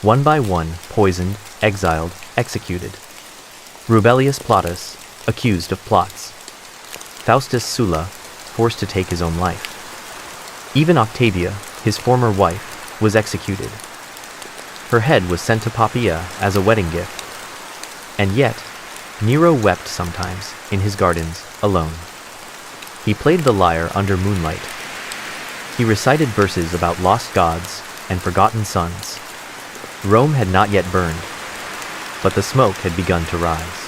A: One by one, poisoned, exiled, executed. Rubellius Plautus, accused of plots. Faustus Sulla, forced to take his own life. Even Octavia, his former wife, was executed. Her head was sent to Poppaea as a wedding gift. And yet, Nero wept sometimes in his gardens, alone. He played the lyre under moonlight. He recited verses about lost gods and forgotten sons. Rome had not yet burned, but the smoke had begun to rise.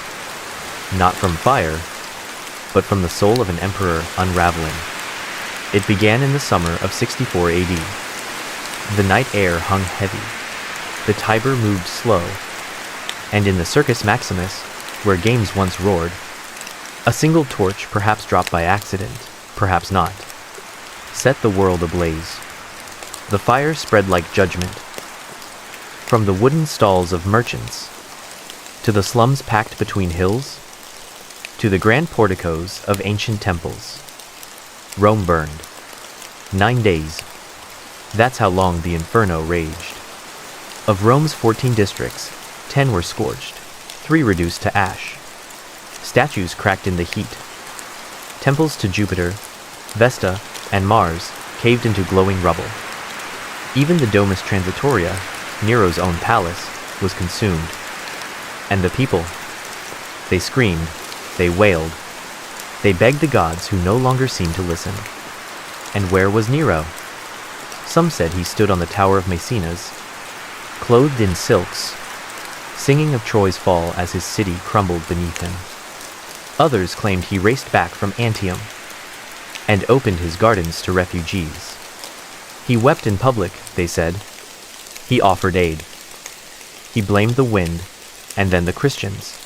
A: Not from fire, but from the soul of an emperor unraveling. It began in the summer of 64 AD. The night air hung heavy. The Tiber moved slow. And in the Circus Maximus, where games once roared, a single torch, perhaps dropped by accident, perhaps not, set the world ablaze. The fire spread like judgment. From the wooden stalls of merchants, to the slums packed between hills, to the grand porticos of ancient temples. Rome burned. 9 days. That's how long the inferno raged. Of Rome's 14 districts, 10 were scorched, 3 reduced to ash. Statues cracked in the heat. Temples to Jupiter, Vesta, and Mars caved into glowing rubble. Even the Domus Transitoria, Nero's own palace, was consumed. And the people, they screamed, they wailed, they begged the gods who no longer seemed to listen. And where was Nero? Some said he stood on the tower of Maecenas, clothed in silks, singing of Troy's fall as his city crumbled beneath him. Others claimed he raced back from Antium and opened his gardens to refugees. He wept in public, they said. He offered aid. He blamed the wind, and then the Christians,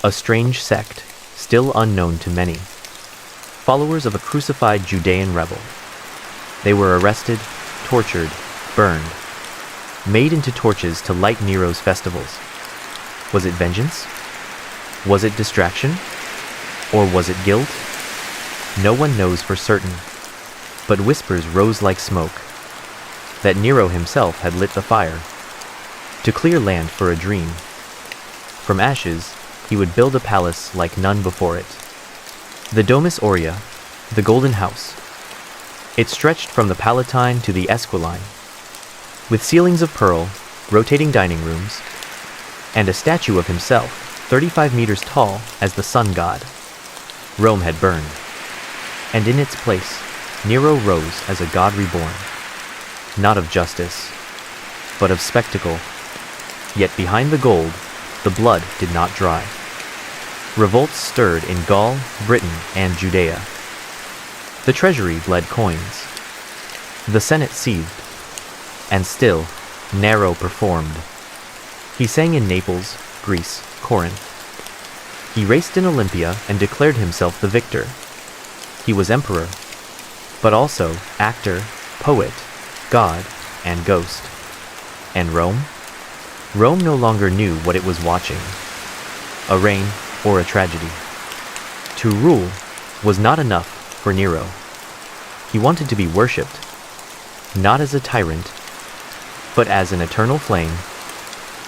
A: a strange sect, still unknown to many, followers of a crucified Judean rebel. They were arrested, tortured, burned, made into torches to light Nero's festivals. Was it vengeance? Was it distraction? Or was it guilt? No one knows for certain, but whispers rose like smoke that Nero himself had lit the fire to clear land for a dream. From ashes, he would build a palace like none before it. The Domus Aurea, the Golden House. It stretched from the Palatine to the Esquiline, with ceilings of pearl, rotating dining rooms, and a statue of himself, 35 meters tall as the sun god. Rome had burned, and in its place, Nero rose as a god reborn, not of justice, but of spectacle. Yet behind the gold, the blood did not dry. Revolts stirred in Gaul, Britain, and Judea. The treasury bled coins. The Senate seethed. And still, Nero performed. He sang in Naples, Greece, Corinth. He raced in Olympia and declared himself the victor. He was emperor, but also actor, poet, god, and ghost. And Rome? Rome no longer knew what it was watching. A reign or a tragedy. To rule was not enough for Nero. He wanted to be worshipped, not as a tyrant, but as an eternal flame,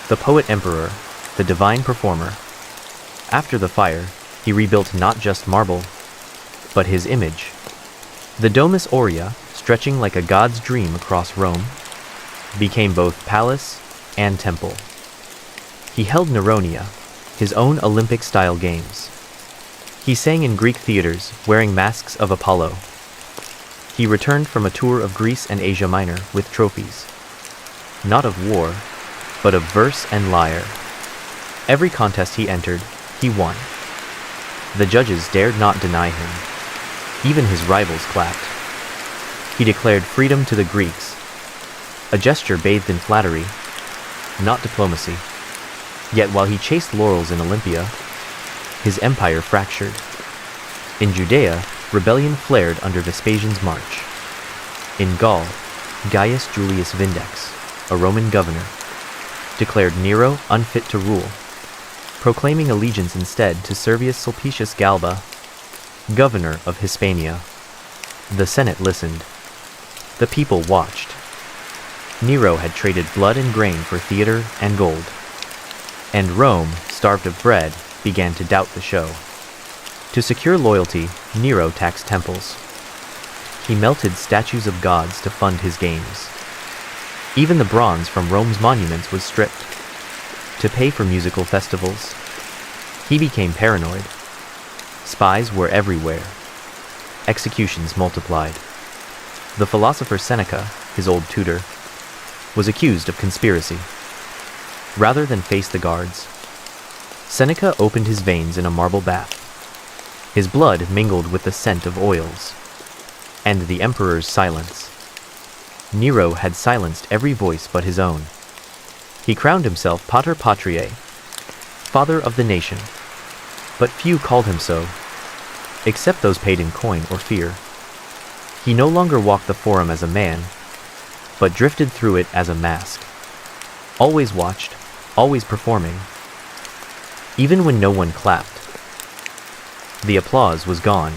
A: the poet-emperor, the divine performer. After the fire, he rebuilt not just marble, but his image. The Domus Aurea, stretching like a god's dream across Rome, became both palace and temple. He held Neronia, his own Olympic-style games. He sang in Greek theaters, wearing masks of Apollo. He returned from a tour of Greece and Asia Minor with trophies, not of war, but of verse and lyre. Every contest he entered, he won. The judges dared not deny him. Even his rivals clapped. He declared freedom to the Greeks, a gesture bathed in flattery, not diplomacy. Yet while he chased laurels in Olympia, his empire fractured. In Judea, rebellion flared under Vespasian's march. In Gaul, Gaius Julius Vindex, a Roman governor, declared Nero unfit to rule, proclaiming allegiance instead to Servius Sulpicius Galba, governor of Hispania. The Senate listened. The people watched. Nero had traded blood and grain for theater and gold. And Rome, starved of bread, began to doubt the show. To secure loyalty, Nero taxed temples. He melted statues of gods to fund his games. Even the bronze from Rome's monuments was stripped to pay for musical festivals. He became paranoid. Spies were everywhere. Executions multiplied. The philosopher Seneca, his old tutor, was accused of conspiracy. Rather than face the guards, Seneca opened his veins in a marble bath. His blood mingled with the scent of oils, and the emperor's silence. Nero had silenced every voice but his own. He crowned himself Pater Patriae, father of the nation, but few called him so, except those paid in coin or fear. He no longer walked the forum as a man, but drifted through it as a mask. Always watched, always performing, even when no one clapped. The applause was gone.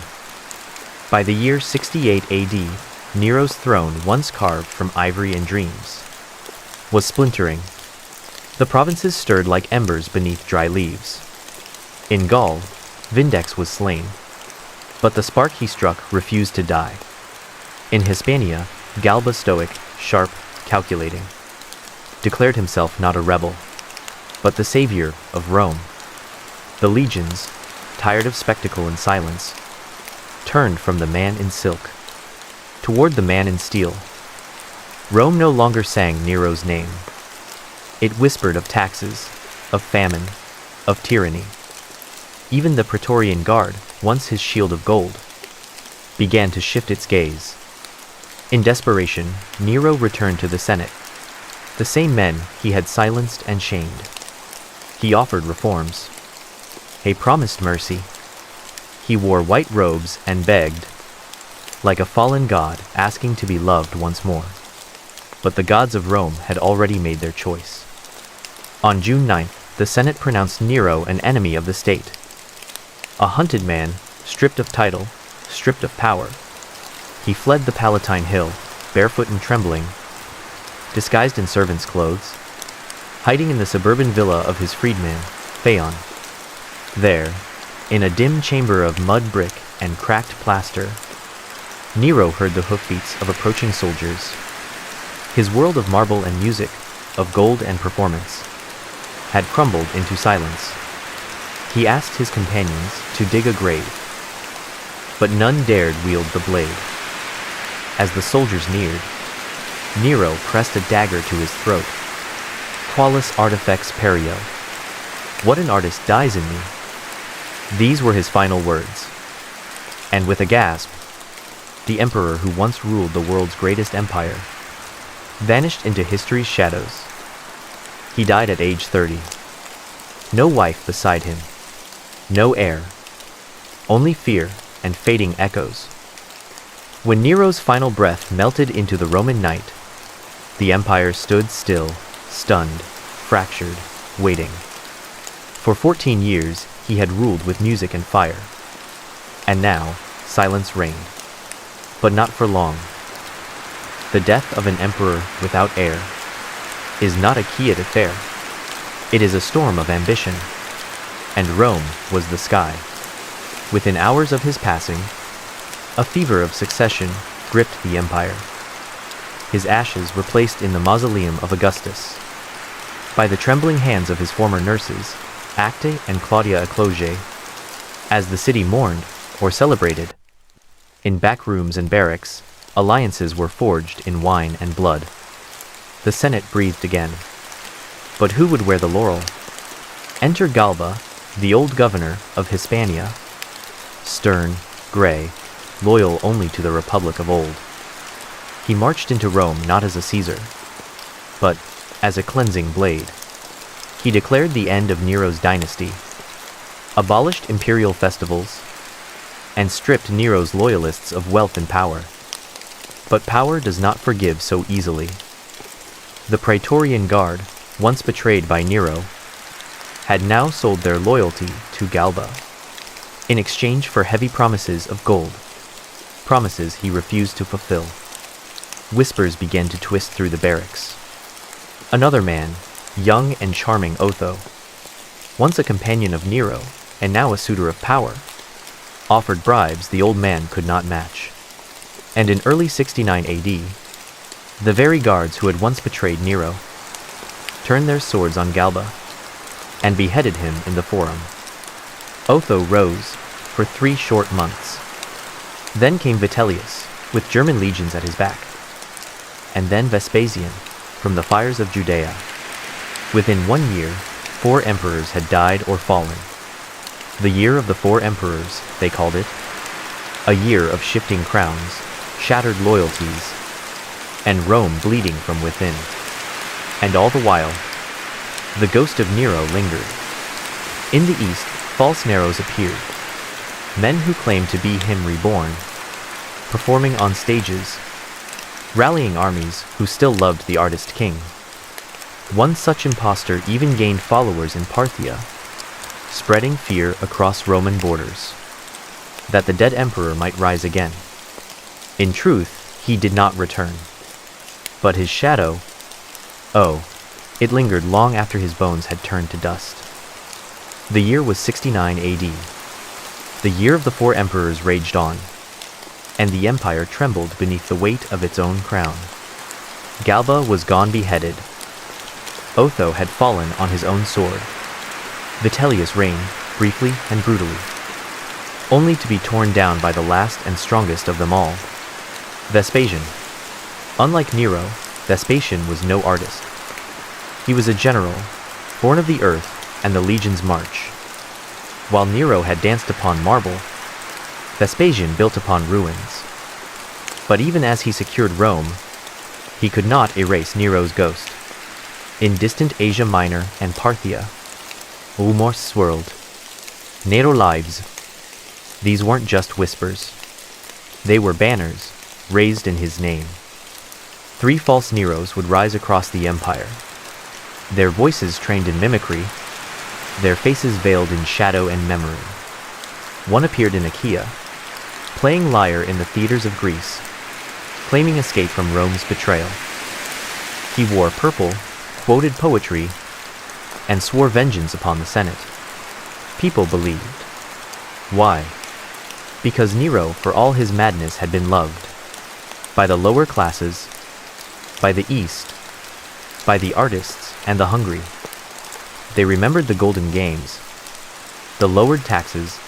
A: By the year 68 AD, Nero's throne, once carved from ivory and dreams, was splintering. The provinces stirred like embers beneath dry leaves. In Gaul, Vindex was slain, but the spark he struck refused to die. In Hispania, Galba, stoic, sharp, calculating, declared himself not a rebel, but the savior of Rome. The legions, tired of spectacle and silence, turned from the man in silk toward the man in steel. Rome no longer sang Nero's name. It whispered of taxes, of famine, of tyranny. Even the Praetorian Guard, once his shield of gold, began to shift its gaze. In desperation, Nero returned to the Senate, the same men he had silenced and shamed. He offered reforms. He promised mercy. He wore white robes and begged, like a fallen god asking to be loved once more. But the gods of Rome had already made their choice. On June 9th, the Senate pronounced Nero an enemy of the state. A hunted man, stripped of title, stripped of power. He fled the Palatine Hill, barefoot and trembling, disguised in servant's clothes, hiding in the suburban villa of his freedman, Phaon. There, in a dim chamber of mud brick and cracked plaster, Nero heard the hoofbeats of approaching soldiers. His world of marble and music, of gold and performance, had crumbled into silence. He asked his companions to dig a grave, but none dared wield the blade. As the soldiers neared, Nero pressed a dagger to his throat. Qualis artifex perio. What an artist dies in me. These were his final words. And with a gasp, the emperor who once ruled the world's greatest empire vanished into history's shadows. He died at age 30. No wife beside him. No heir. Only fear and fading echoes. When Nero's final breath melted into the Roman night, the empire stood still, stunned, fractured, waiting. For 14 years, he had ruled with music and fire. And now, silence reigned. But not for long. The death of an emperor without heir is not a quiet affair. It is a storm of ambition. And Rome was the sky. Within hours of his passing, a fever of succession gripped the empire. His ashes were placed in the mausoleum of Augustus by the trembling hands of his former nurses, Acte and Claudia Ecloge, as the city mourned or celebrated. In back rooms and barracks, alliances were forged in wine and blood. The Senate breathed again. But who would wear the laurel? Enter Galba, the old governor of Hispania, stern, gray, loyal only to the Republic of old. He marched into Rome not as a Caesar, but as a cleansing blade. He declared the end of Nero's dynasty, abolished imperial festivals, and stripped Nero's loyalists of wealth and power. But power does not forgive so easily. The Praetorian Guard, once betrayed by Nero, had now sold their loyalty to Galba in exchange for heavy promises of gold, promises he refused to fulfill. Whispers began to twist through the barracks. Another man, young and charming Otho, once a companion of Nero and now a suitor of power, offered bribes the old man could not match. And in early 69 AD, the very guards who had once betrayed Nero turned their swords on Galba and beheaded him in the Forum. Otho rose for 3 short months. Then came Vitellius, with German legions at his back, and then Vespasian, from the fires of Judea. Within 1 year, 4 emperors had died or fallen. The year of the 4 emperors, they called it, a year of shifting crowns, shattered loyalties, and Rome bleeding from within. And all the while, the ghost of Nero lingered. In the east, false Neros appeared, men who claimed to be him reborn, performing on stages, rallying armies who still loved the artist king. One such impostor even gained followers in Parthia, spreading fear across Roman borders, that the dead emperor might rise again. In truth, he did not return. But his shadow, oh, it lingered long after his bones had turned to dust. The year was 69 AD. The year of the 4 emperors raged on, and the empire trembled beneath the weight of its own crown. Galba was gone beheaded. Otho had fallen on his own sword. Vitellius reigned, briefly and brutally, only to be torn down by the last and strongest of them all, Vespasian. Unlike Nero, Vespasian was no artist. He was a general, born of the earth and the legion's march. While Nero had danced upon marble, Vespasian built upon ruins. But even as he secured Rome, he could not erase Nero's ghost. In distant Asia Minor and Parthia, rumors swirled. Nero lives. These weren't just whispers. They were banners, raised in his name. 3 false Neros would rise across the empire, their voices trained in mimicry, their faces veiled in shadow and memory. One appeared in Achaia, playing lyre in the theaters of Greece, claiming escape from Rome's betrayal. He wore purple, quoted poetry, and swore vengeance upon the Senate. People believed. Why? Because Nero, for all his madness, had been loved by the lower classes, by the East, by the artists and the hungry. They remembered the golden games, the lowered taxes,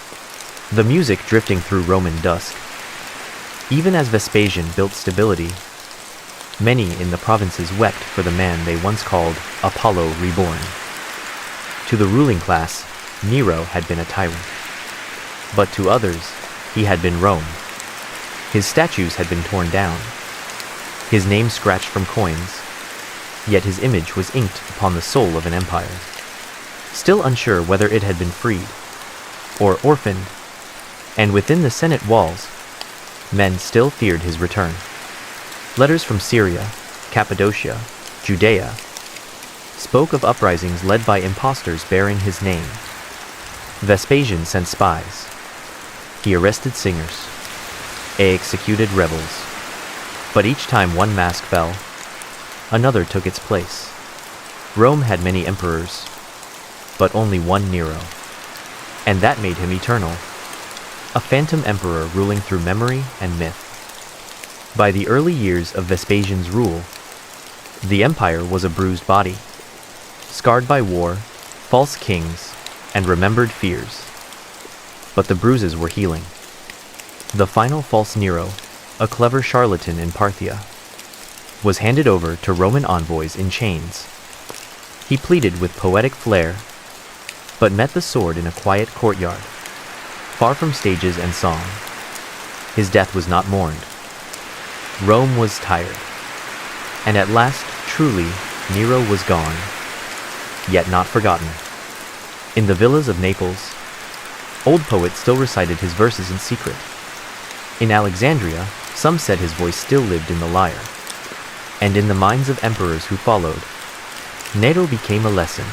A: the music drifting through Roman dusk. Even as Vespasian built stability, many in the provinces wept for the man they once called Apollo reborn. To the ruling class, Nero had been a tyrant. But to others, he had been Rome. His statues had been torn down, his name scratched from coins, yet his image was inked upon the soul of an empire. Still unsure whether it had been freed or orphaned, and within the Senate walls, men still feared his return. Letters from Syria, Cappadocia, Judea spoke of uprisings led by impostors bearing his name. Vespasian sent spies. He arrested singers, executed rebels. But each time one mask fell, another took its place. Rome had many emperors, but only one Nero. And that made him eternal, a phantom emperor ruling through memory and myth. By the early years of Vespasian's rule, the empire was a bruised body, scarred by war, false kings, and remembered fears. But the bruises were healing. The final false Nero, a clever charlatan in Parthia, was handed over to Roman envoys in chains. He pleaded with poetic flair, but met the sword in a quiet courtyard, far from stages and song. His death was not mourned. Rome was tired. And at last, truly, Nero was gone, yet not forgotten. In the villas of Naples, old poets still recited his verses in secret. In Alexandria, some said his voice still lived in the lyre. And in the minds of emperors who followed, Nero became a lesson,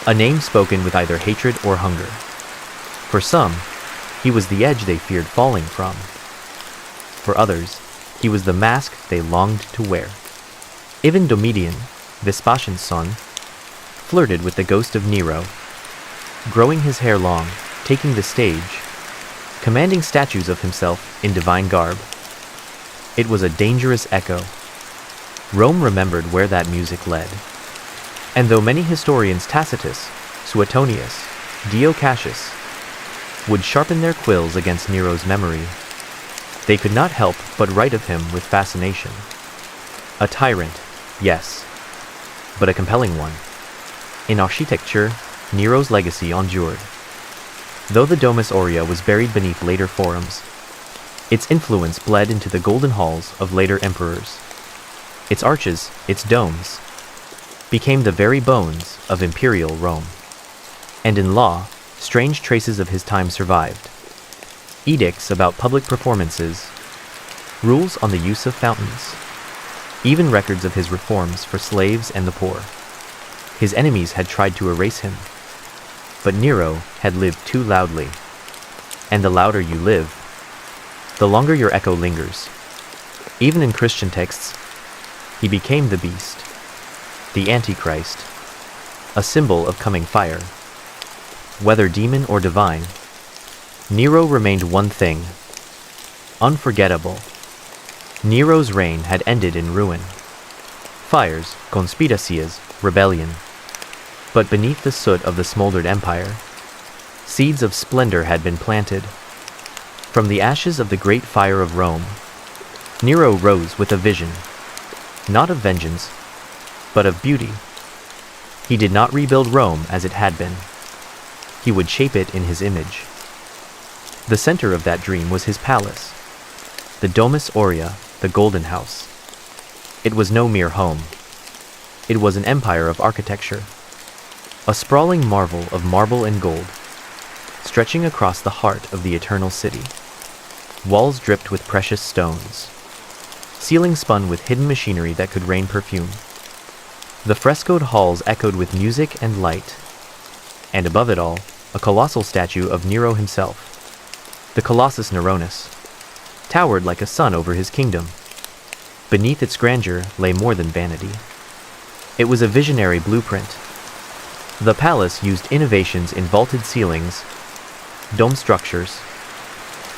A: a name spoken with either hatred or hunger. For some, he was the edge they feared falling from. For others, he was the mask they longed to wear. Even Domitian, Vespasian's son, flirted with the ghost of Nero, growing his hair long, taking the stage, commanding statues of himself in divine garb. It was a dangerous echo. Rome remembered where that music led. And though many historians, Tacitus, Suetonius, Dio Cassius, would sharpen their quills against Nero's memory, they could not help but write of him with fascination. A tyrant, yes, but a compelling one. In architecture, Nero's legacy endured. Though the Domus Aurea was buried beneath later forums, its influence bled into the golden halls of later emperors. Its arches, its domes, became the very bones of imperial Rome. And in law, strange traces of his time survived. Edicts about public performances, rules on the use of fountains, even records of his reforms for slaves and the poor. His enemies had tried to erase him, but Nero had lived too loudly. And the louder you live, the longer your echo lingers. Even in Christian texts, he became the beast, the Antichrist, a symbol of coming fire. Whether demon or divine, Nero remained one thing: unforgettable. Nero's reign had ended in ruin. Fires, conspiracies, rebellion. But beneath the soot of the smoldered empire, seeds of splendor had been planted. From the ashes of the great fire of Rome, Nero rose with a vision, not of vengeance, but of beauty. He did not rebuild Rome as it had been. He would shape it in his image. The center of that dream was his palace, the Domus Aurea, the Golden House. It was no mere home. It was an empire of architecture, a sprawling marvel of marble and gold, stretching across the heart of the eternal city. Walls dripped with precious stones, ceilings spun with hidden machinery that could rain perfume. The frescoed halls echoed with music and light, and above it all, a colossal statue of Nero himself. The Colossus Neronis towered like a sun over his kingdom. Beneath its grandeur lay more than vanity. It was a visionary blueprint. The palace used innovations in vaulted ceilings, dome structures,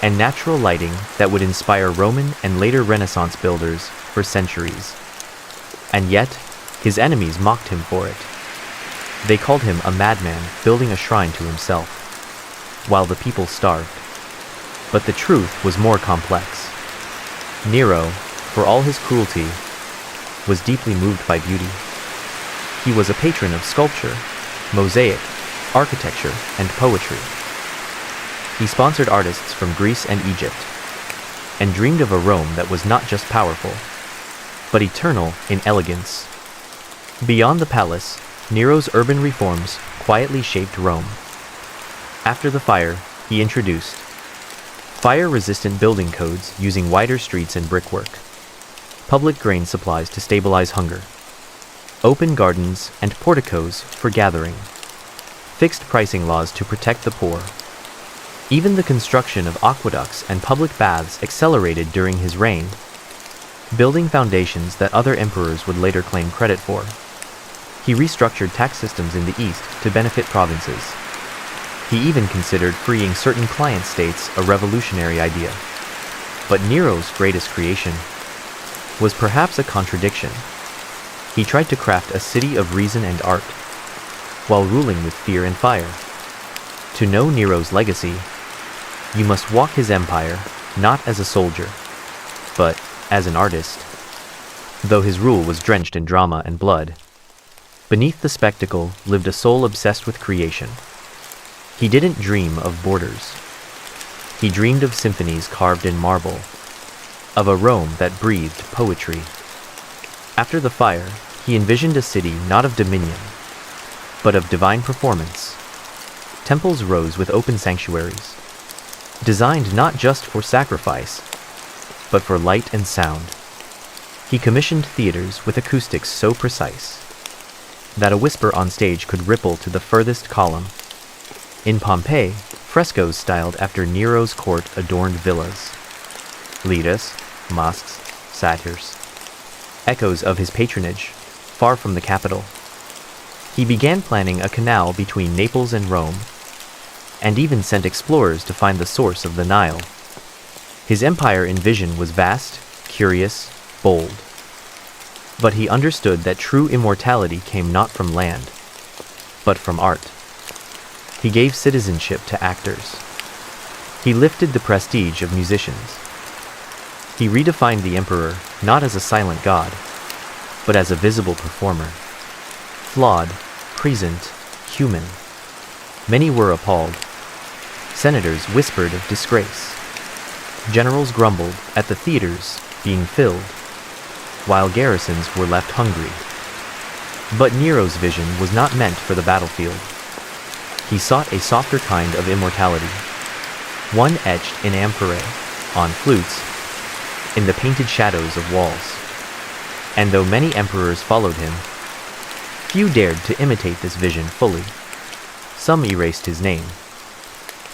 A: and natural lighting that would inspire Roman and later Renaissance builders for centuries. And yet, his enemies mocked him for it. They called him a madman building a shrine to himself, while the people starved. But the truth was more complex. Nero, for all his cruelty, was deeply moved by beauty. He was a patron of sculpture, mosaic, architecture, and poetry. He sponsored artists from Greece and Egypt, and dreamed of a Rome that was not just powerful, but eternal in elegance. Beyond the palace, Nero's urban reforms quietly shaped Rome. After the fire, he introduced fire-resistant building codes using wider streets and brickwork, public grain supplies to stabilize hunger, open gardens and porticos for gathering, fixed pricing laws to protect the poor. Even the construction of aqueducts and public baths accelerated during his reign, building foundations that other emperors would later claim credit for. He restructured tax systems in the east to benefit provinces. He even considered freeing certain client states, a revolutionary idea. But Nero's greatest creation was perhaps a contradiction. He tried to craft a city of reason and art, while ruling with fear and fire. To know Nero's legacy, you must walk his empire not as a soldier, but as an artist. Though his rule was drenched in drama and blood, beneath the spectacle lived a soul obsessed with creation. He didn't dream of borders. He dreamed of symphonies carved in marble, of a Rome that breathed poetry. After the fire, he envisioned a city not of dominion, but of divine performance. Temples rose with open sanctuaries, designed not just for sacrifice, but for light and sound. He commissioned theaters with acoustics so precise that a whisper on stage could ripple to the furthest column. In Pompeii, frescoes styled after Nero's court adorned villas, lidas, mosques, satyrs, echoes of his patronage, far from the capital. He began planning a canal between Naples and Rome, and even sent explorers to find the source of the Nile. His empire in vision was vast, curious, bold. But he understood that true immortality came not from land, but from art. He gave citizenship to actors. He lifted the prestige of musicians. He redefined the emperor not as a silent god, but as a visible performer. Flawed, present, human. Many were appalled. Senators whispered of disgrace. Generals grumbled at the theaters being filled, while garrisons were left hungry. But Nero's vision was not meant for the battlefield. He sought a softer kind of immortality, one etched in amphorae, on flutes, in the painted shadows of walls. And though many emperors followed him, few dared to imitate this vision fully. Some erased his name.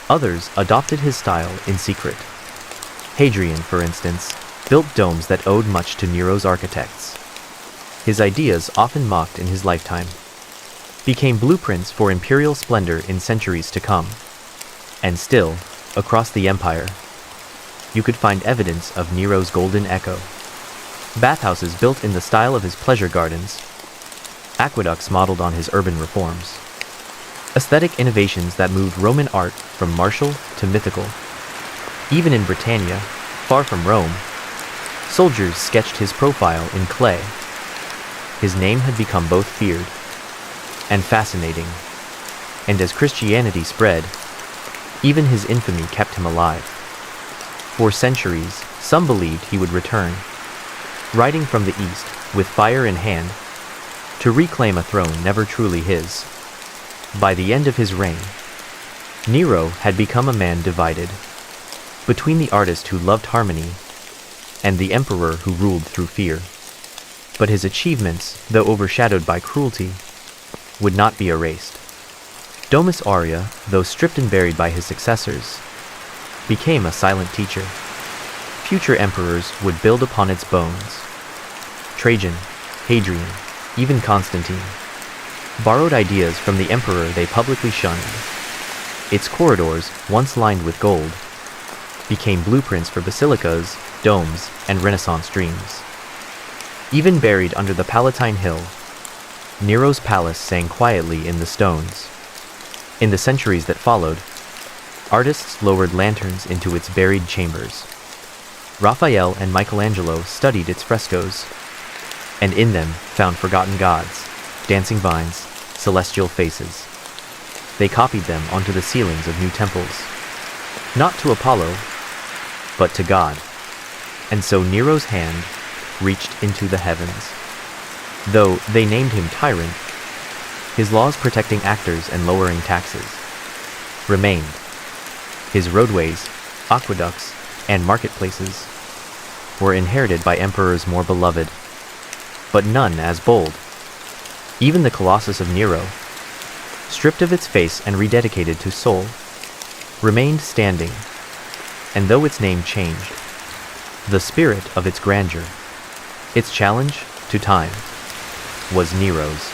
A: Others adopted his style in secret. Hadrian, for instance, built domes that owed much to Nero's architects. His ideas, often mocked in his lifetime, became blueprints for imperial splendor in centuries to come. And still, across the empire, you could find evidence of Nero's golden echo. Bathhouses built in the style of his pleasure gardens, aqueducts modeled on his urban reforms, aesthetic innovations that moved Roman art from martial to mythical. Even in Britannia, far from Rome, soldiers sketched his profile in clay. His name had become both feared and fascinating, and as Christianity spread, even his infamy kept him alive. For centuries, some believed he would return, riding from the east, with fire in hand, to reclaim a throne never truly his. By the end of his reign, Nero had become a man divided between the artist who loved harmony and the emperor who ruled through fear. But his achievements, though overshadowed by cruelty, would not be erased. Domus Aurea, though stripped and buried by his successors, became a silent teacher. Future emperors would build upon its bones. Trajan, Hadrian, even Constantine borrowed ideas from the emperor they publicly shunned. Its corridors, once lined with gold, became blueprints for basilicas, domes, and Renaissance dreams. Even buried under the Palatine Hill, Nero's palace sang quietly in the stones. In the centuries that followed, artists lowered lanterns into its buried chambers. Raphael and Michelangelo studied its frescoes, and in them found forgotten gods, dancing vines, celestial faces. They copied them onto the ceilings of new temples, not to Apollo, but to God. And so Nero's hand reached into the heavens. Though they named him tyrant, his laws protecting actors and lowering taxes remained. His roadways, aqueducts, and marketplaces were inherited by emperors more beloved, but none as bold. Even the Colossus of Nero, stripped of its face and rededicated to soul, remained standing, and though its name changed, the spirit of its grandeur, its challenge to time, was Nero's.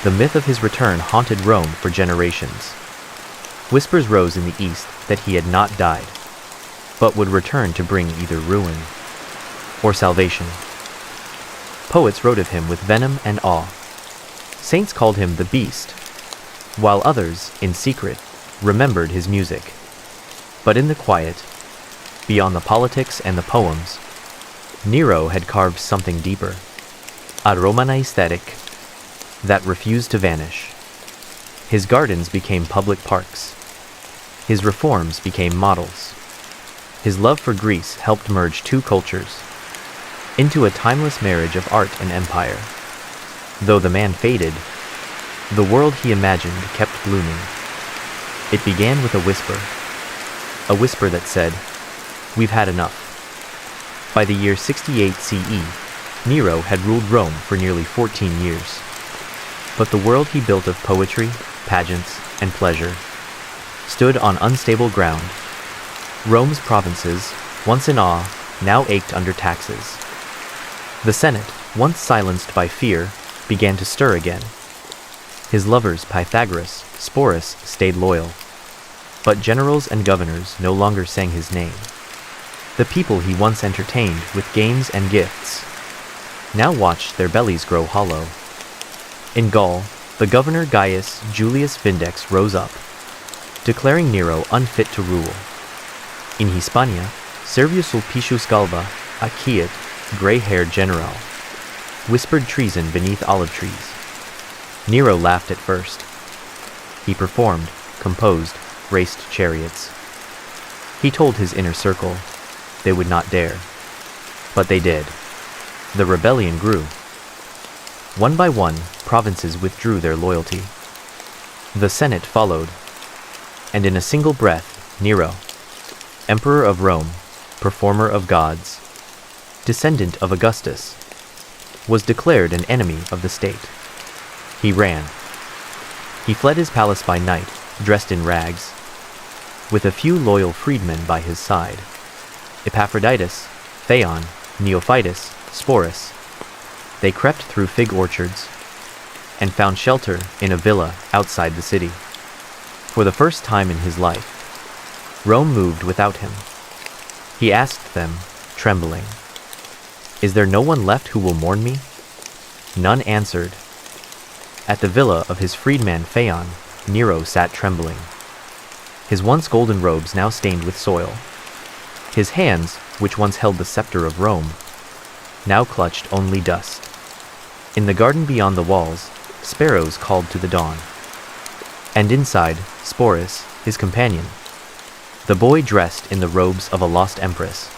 A: The myth of his return haunted Rome for generations. Whispers rose in the east that he had not died, but would return to bring either ruin or salvation. Poets wrote of him with venom and awe. Saints called him the Beast, while others, in secret, remembered his music. But in the quiet, beyond the politics and the poems, Nero had carved something deeper, a Roman aesthetic that refused to vanish. His gardens became public parks. His reforms became models. His love for Greece helped merge two cultures into a timeless marriage of art and empire. Though the man faded, the world he imagined kept blooming. It began with a whisper that said, "We've had enough." By the year 68 CE, Nero had ruled Rome for nearly 14 years. But the world he built of poetry, pageants, and pleasure stood on unstable ground. Rome's provinces, once in awe, now ached under taxes. The Senate, once silenced by fear, began to stir again. His lovers Pythagoras, Sporus, stayed loyal. But generals and governors no longer sang his name. The people he once entertained with games and gifts now watched their bellies grow hollow. In Gaul, the governor Gaius Julius Vindex rose up, declaring Nero unfit to rule. In Hispania, Servius Sulpicius Galba, a Chiot, gray-haired general, whispered treason beneath olive trees. Nero laughed at first. He performed, composed, raced chariots. He told his inner circle they would not dare. But they did. The rebellion grew. One by one, provinces withdrew their loyalty. The Senate followed, and in a single breath, Nero, Emperor of Rome, performer of gods, descendant of Augustus, was declared an enemy of the state. He ran. He fled his palace by night, dressed in rags, with a few loyal freedmen by his side. Epaphroditus, Theon, Neophytus, Sporus. They crept through fig orchards and found shelter in a villa outside the city. For the first time in his life, Rome moved without him. He asked them, trembling, "Is there no one left who will mourn me?" None answered. At the villa of his freedman Phaon, Nero sat trembling, his once golden robes now stained with soil. His hands, which once held the scepter of Rome, now clutched only dust. In the garden beyond the walls, sparrows called to the dawn. And inside, Sporus, his companion, the boy dressed in the robes of a lost empress,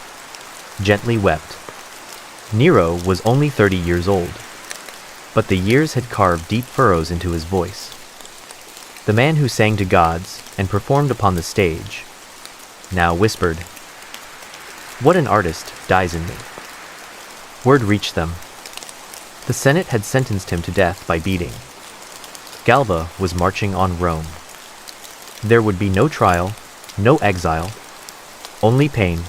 A: gently wept. Nero was only 30 years old, but the years had carved deep furrows into his voice. The man who sang to gods and performed upon the stage now whispered, "What an artist dies in me." Word reached them. The Senate had sentenced him to death by beating. Galba was marching on Rome. There would be no trial, no exile, only pain,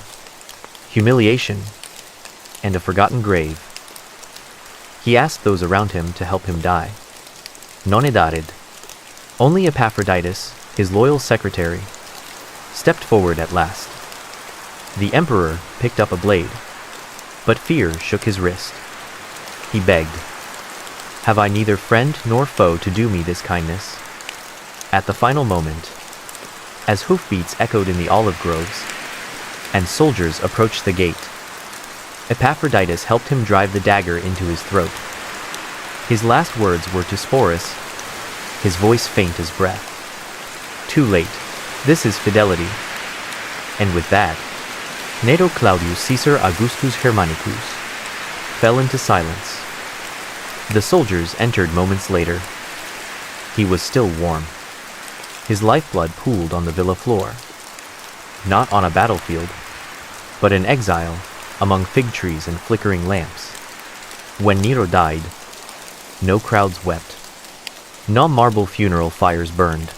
A: humiliation, and a forgotten grave. He asked those around him to help him die. Non edared. Only Epaphroditus, his loyal secretary, stepped forward at last. The emperor picked up a blade, but fear shook his wrist. He begged, "Have I neither friend nor foe to do me this kindness?" At the final moment, as hoofbeats echoed in the olive groves, and soldiers approached the gate, Epaphroditus helped him drive the dagger into his throat. His last words were to Sporus, his voice faint as breath. "Too late. This is fidelity." And with that, Nato Claudius Caesar Augustus Germanicus fell into silence. The soldiers entered moments later. He was still warm. His lifeblood pooled on the villa floor. Not on a battlefield, but in exile, among fig trees and flickering lamps. When Nero died, no crowds wept. No marble funeral fires burned.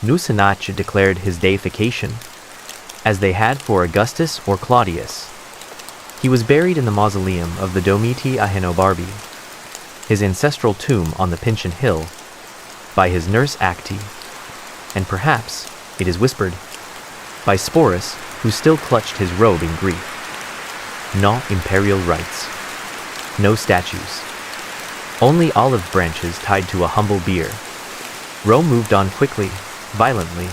A: Nusinach declared his deification, as they had for Augustus or Claudius. He was buried in the mausoleum of the Domiti Ahenobarbi, his ancestral tomb on the Pincian Hill, by his nurse Acti, and perhaps, it is whispered, by Sporus, who still clutched his robe in grief. No imperial rites. No statues. Only olive branches tied to a humble bier. Rome moved on quickly, violently.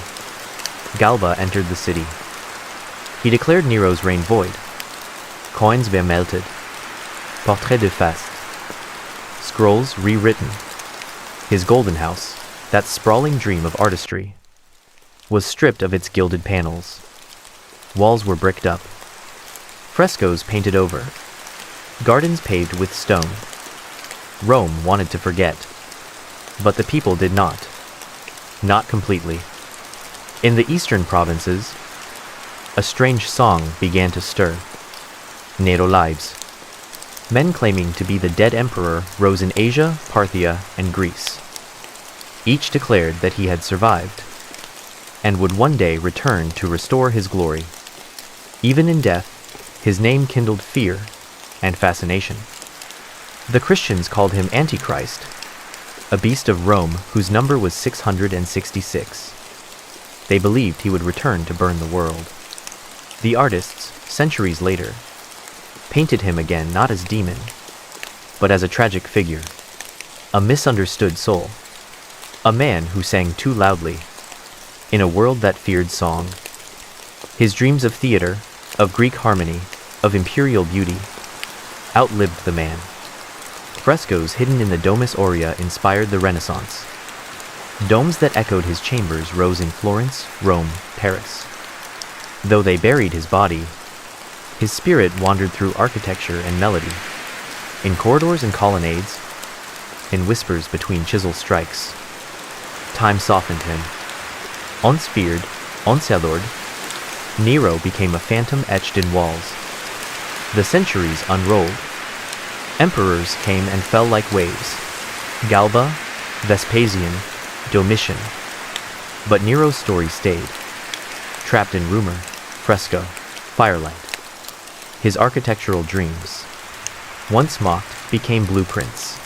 A: Galba entered the city. He declared Nero's reign void. Coins vermelted. Portrait de Faust. Scrolls rewritten. His golden house, that sprawling dream of artistry, was stripped of its gilded panels. Walls were bricked up. Frescoes painted over. Gardens paved with stone. Rome wanted to forget, but the people did not. Not completely. In the eastern provinces, a strange song began to stir. Nero lives. Men claiming to be the dead emperor rose in Asia, Parthia, and Greece. Each declared that he had survived, and would one day return to restore his glory. Even in death, his name kindled fear and fascination. The Christians called him Antichrist, a beast of Rome whose number was 666. They believed he would return to burn the world. The artists, centuries later, painted him again not as demon, but as a tragic figure, a misunderstood soul, a man who sang too loudly, in a world that feared song. His dreams of theater, of Greek harmony, of imperial beauty, outlived the man. Frescoes hidden in the Domus Aurea inspired the Renaissance. Domes that echoed his chambers rose in Florence, Rome, Paris. Though they buried his body, his spirit wandered through architecture and melody, in corridors and colonnades, in whispers between chisel strikes. Time softened him. Once feared, once adored, Nero became a phantom etched in walls. The centuries unrolled. Emperors came and fell like waves. Galba, Vespasian, Domitian. But Nero's story stayed. Trapped in rumor, fresco, firelight. His architectural dreams, once mocked, became blueprints.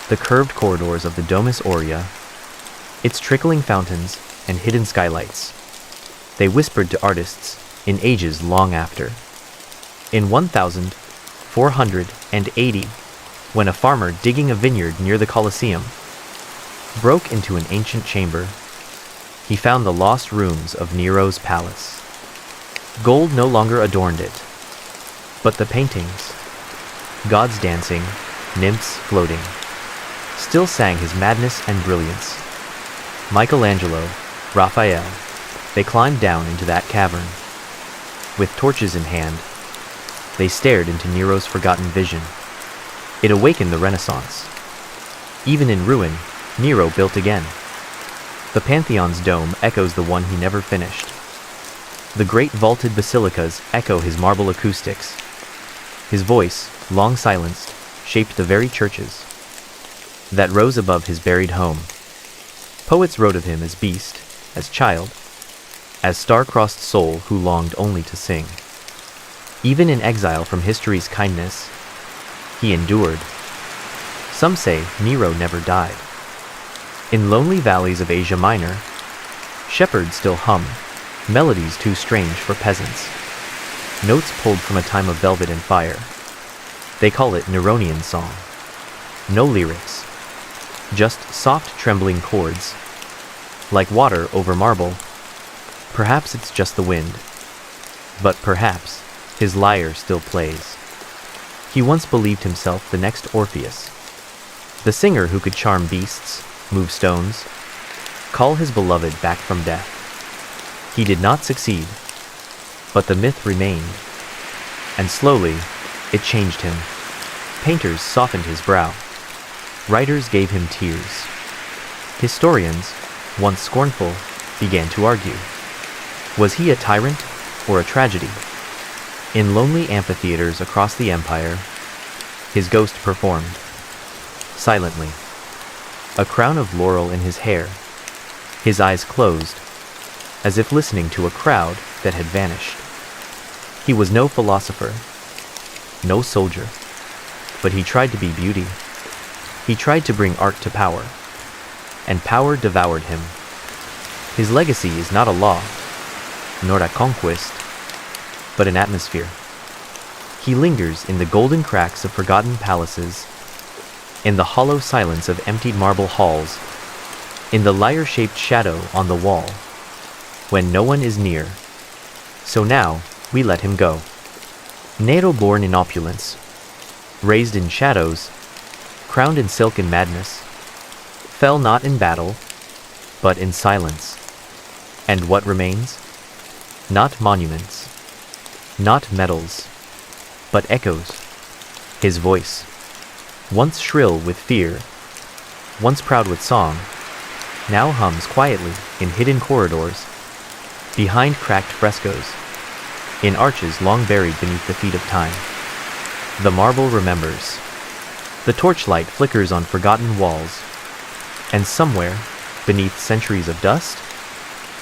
A: The curved corridors of the Domus Aurea, its trickling fountains and hidden skylights. They whispered to artists in ages long after. In 1480, when a farmer digging a vineyard near the Colosseum broke into an ancient chamber, he found the lost rooms of Nero's palace. Gold no longer adorned it, but the paintings, gods dancing, nymphs floating, still sang his madness and brilliance. Michelangelo, Raphael, they climbed down into that cavern. With torches in hand, they stared into Nero's forgotten vision. It awakened the Renaissance. Even in ruin, Nero built again. The Pantheon's dome echoes the one he never finished. The great vaulted basilicas echo his marble acoustics. His voice, long silenced, shaped the very churches that rose above his buried home. Poets wrote of him as beast, as child, as star-crossed soul who longed only to sing. Even in exile from history's kindness, he endured. Some say Nero never died. In lonely valleys of Asia Minor, shepherds still hum, melodies too strange for peasants. Notes pulled from a time of velvet and fire. They call it Neronian song. No lyrics, just soft trembling chords, like water over marble. Perhaps it's just the wind, but perhaps his lyre still plays. He once believed himself the next Orpheus, the singer who could charm beasts, move stones, call his beloved back from death. He did not succeed, but the myth remained, and slowly it changed him. Painters softened his brow. Writers gave him tears. Historians, once scornful, began to argue. Was he a tyrant or a tragedy? In lonely amphitheaters across the empire, his ghost performed, silently, a crown of laurel in his hair, his eyes closed, as if listening to a crowd that had vanished. He was no philosopher, no soldier, but he tried to be beauty. He tried to bring art to power, and power devoured him. His legacy is not a law, nor a conquest, but an atmosphere. He lingers in the golden cracks of forgotten palaces, in the hollow silence of emptied marble halls, in the lyre-shaped shadow on the wall, when no one is near. So now we let him go. Nero, born in opulence, raised in shadows, crowned in silk and madness, fell not in battle, but in silence. And what remains? Not monuments, not medals, but echoes. His voice, once shrill with fear, once proud with song, now hums quietly in hidden corridors, behind cracked frescoes, in arches long buried beneath the feet of time. The marble remembers. The torchlight flickers on forgotten walls, and somewhere, beneath centuries of dust,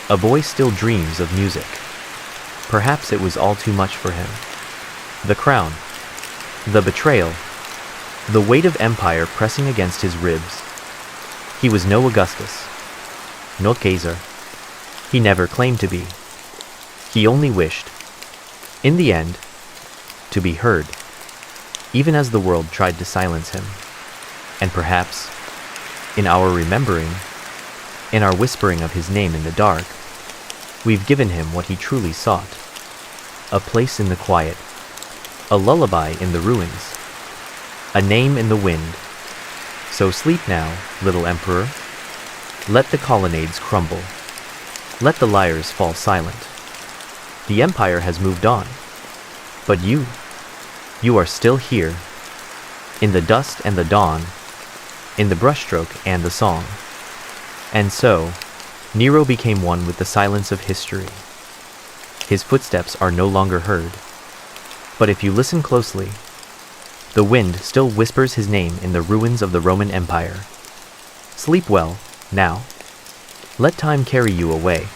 A: a boy still dreams of music. Perhaps it was all too much for him. The crown, the betrayal, the weight of empire pressing against his ribs. He was no Augustus, no Caesar. He never claimed to be. He only wished, in the end, to be heard, even as the world tried to silence him. And perhaps, in our remembering, in our whispering of his name in the dark, we've given him what he truly sought: a place in the quiet, a lullaby in the ruins, a name in the wind. So sleep now, little emperor. Let the colonnades crumble. Let the lyres fall silent. The empire has moved on, but you are still here, in the dust and the dawn, in the brushstroke and the song. And so, Nero became one with the silence of history. His footsteps are no longer heard, but if you listen closely, the wind still whispers his name in the ruins of the Roman Empire. Sleep well, now. Let time carry you away.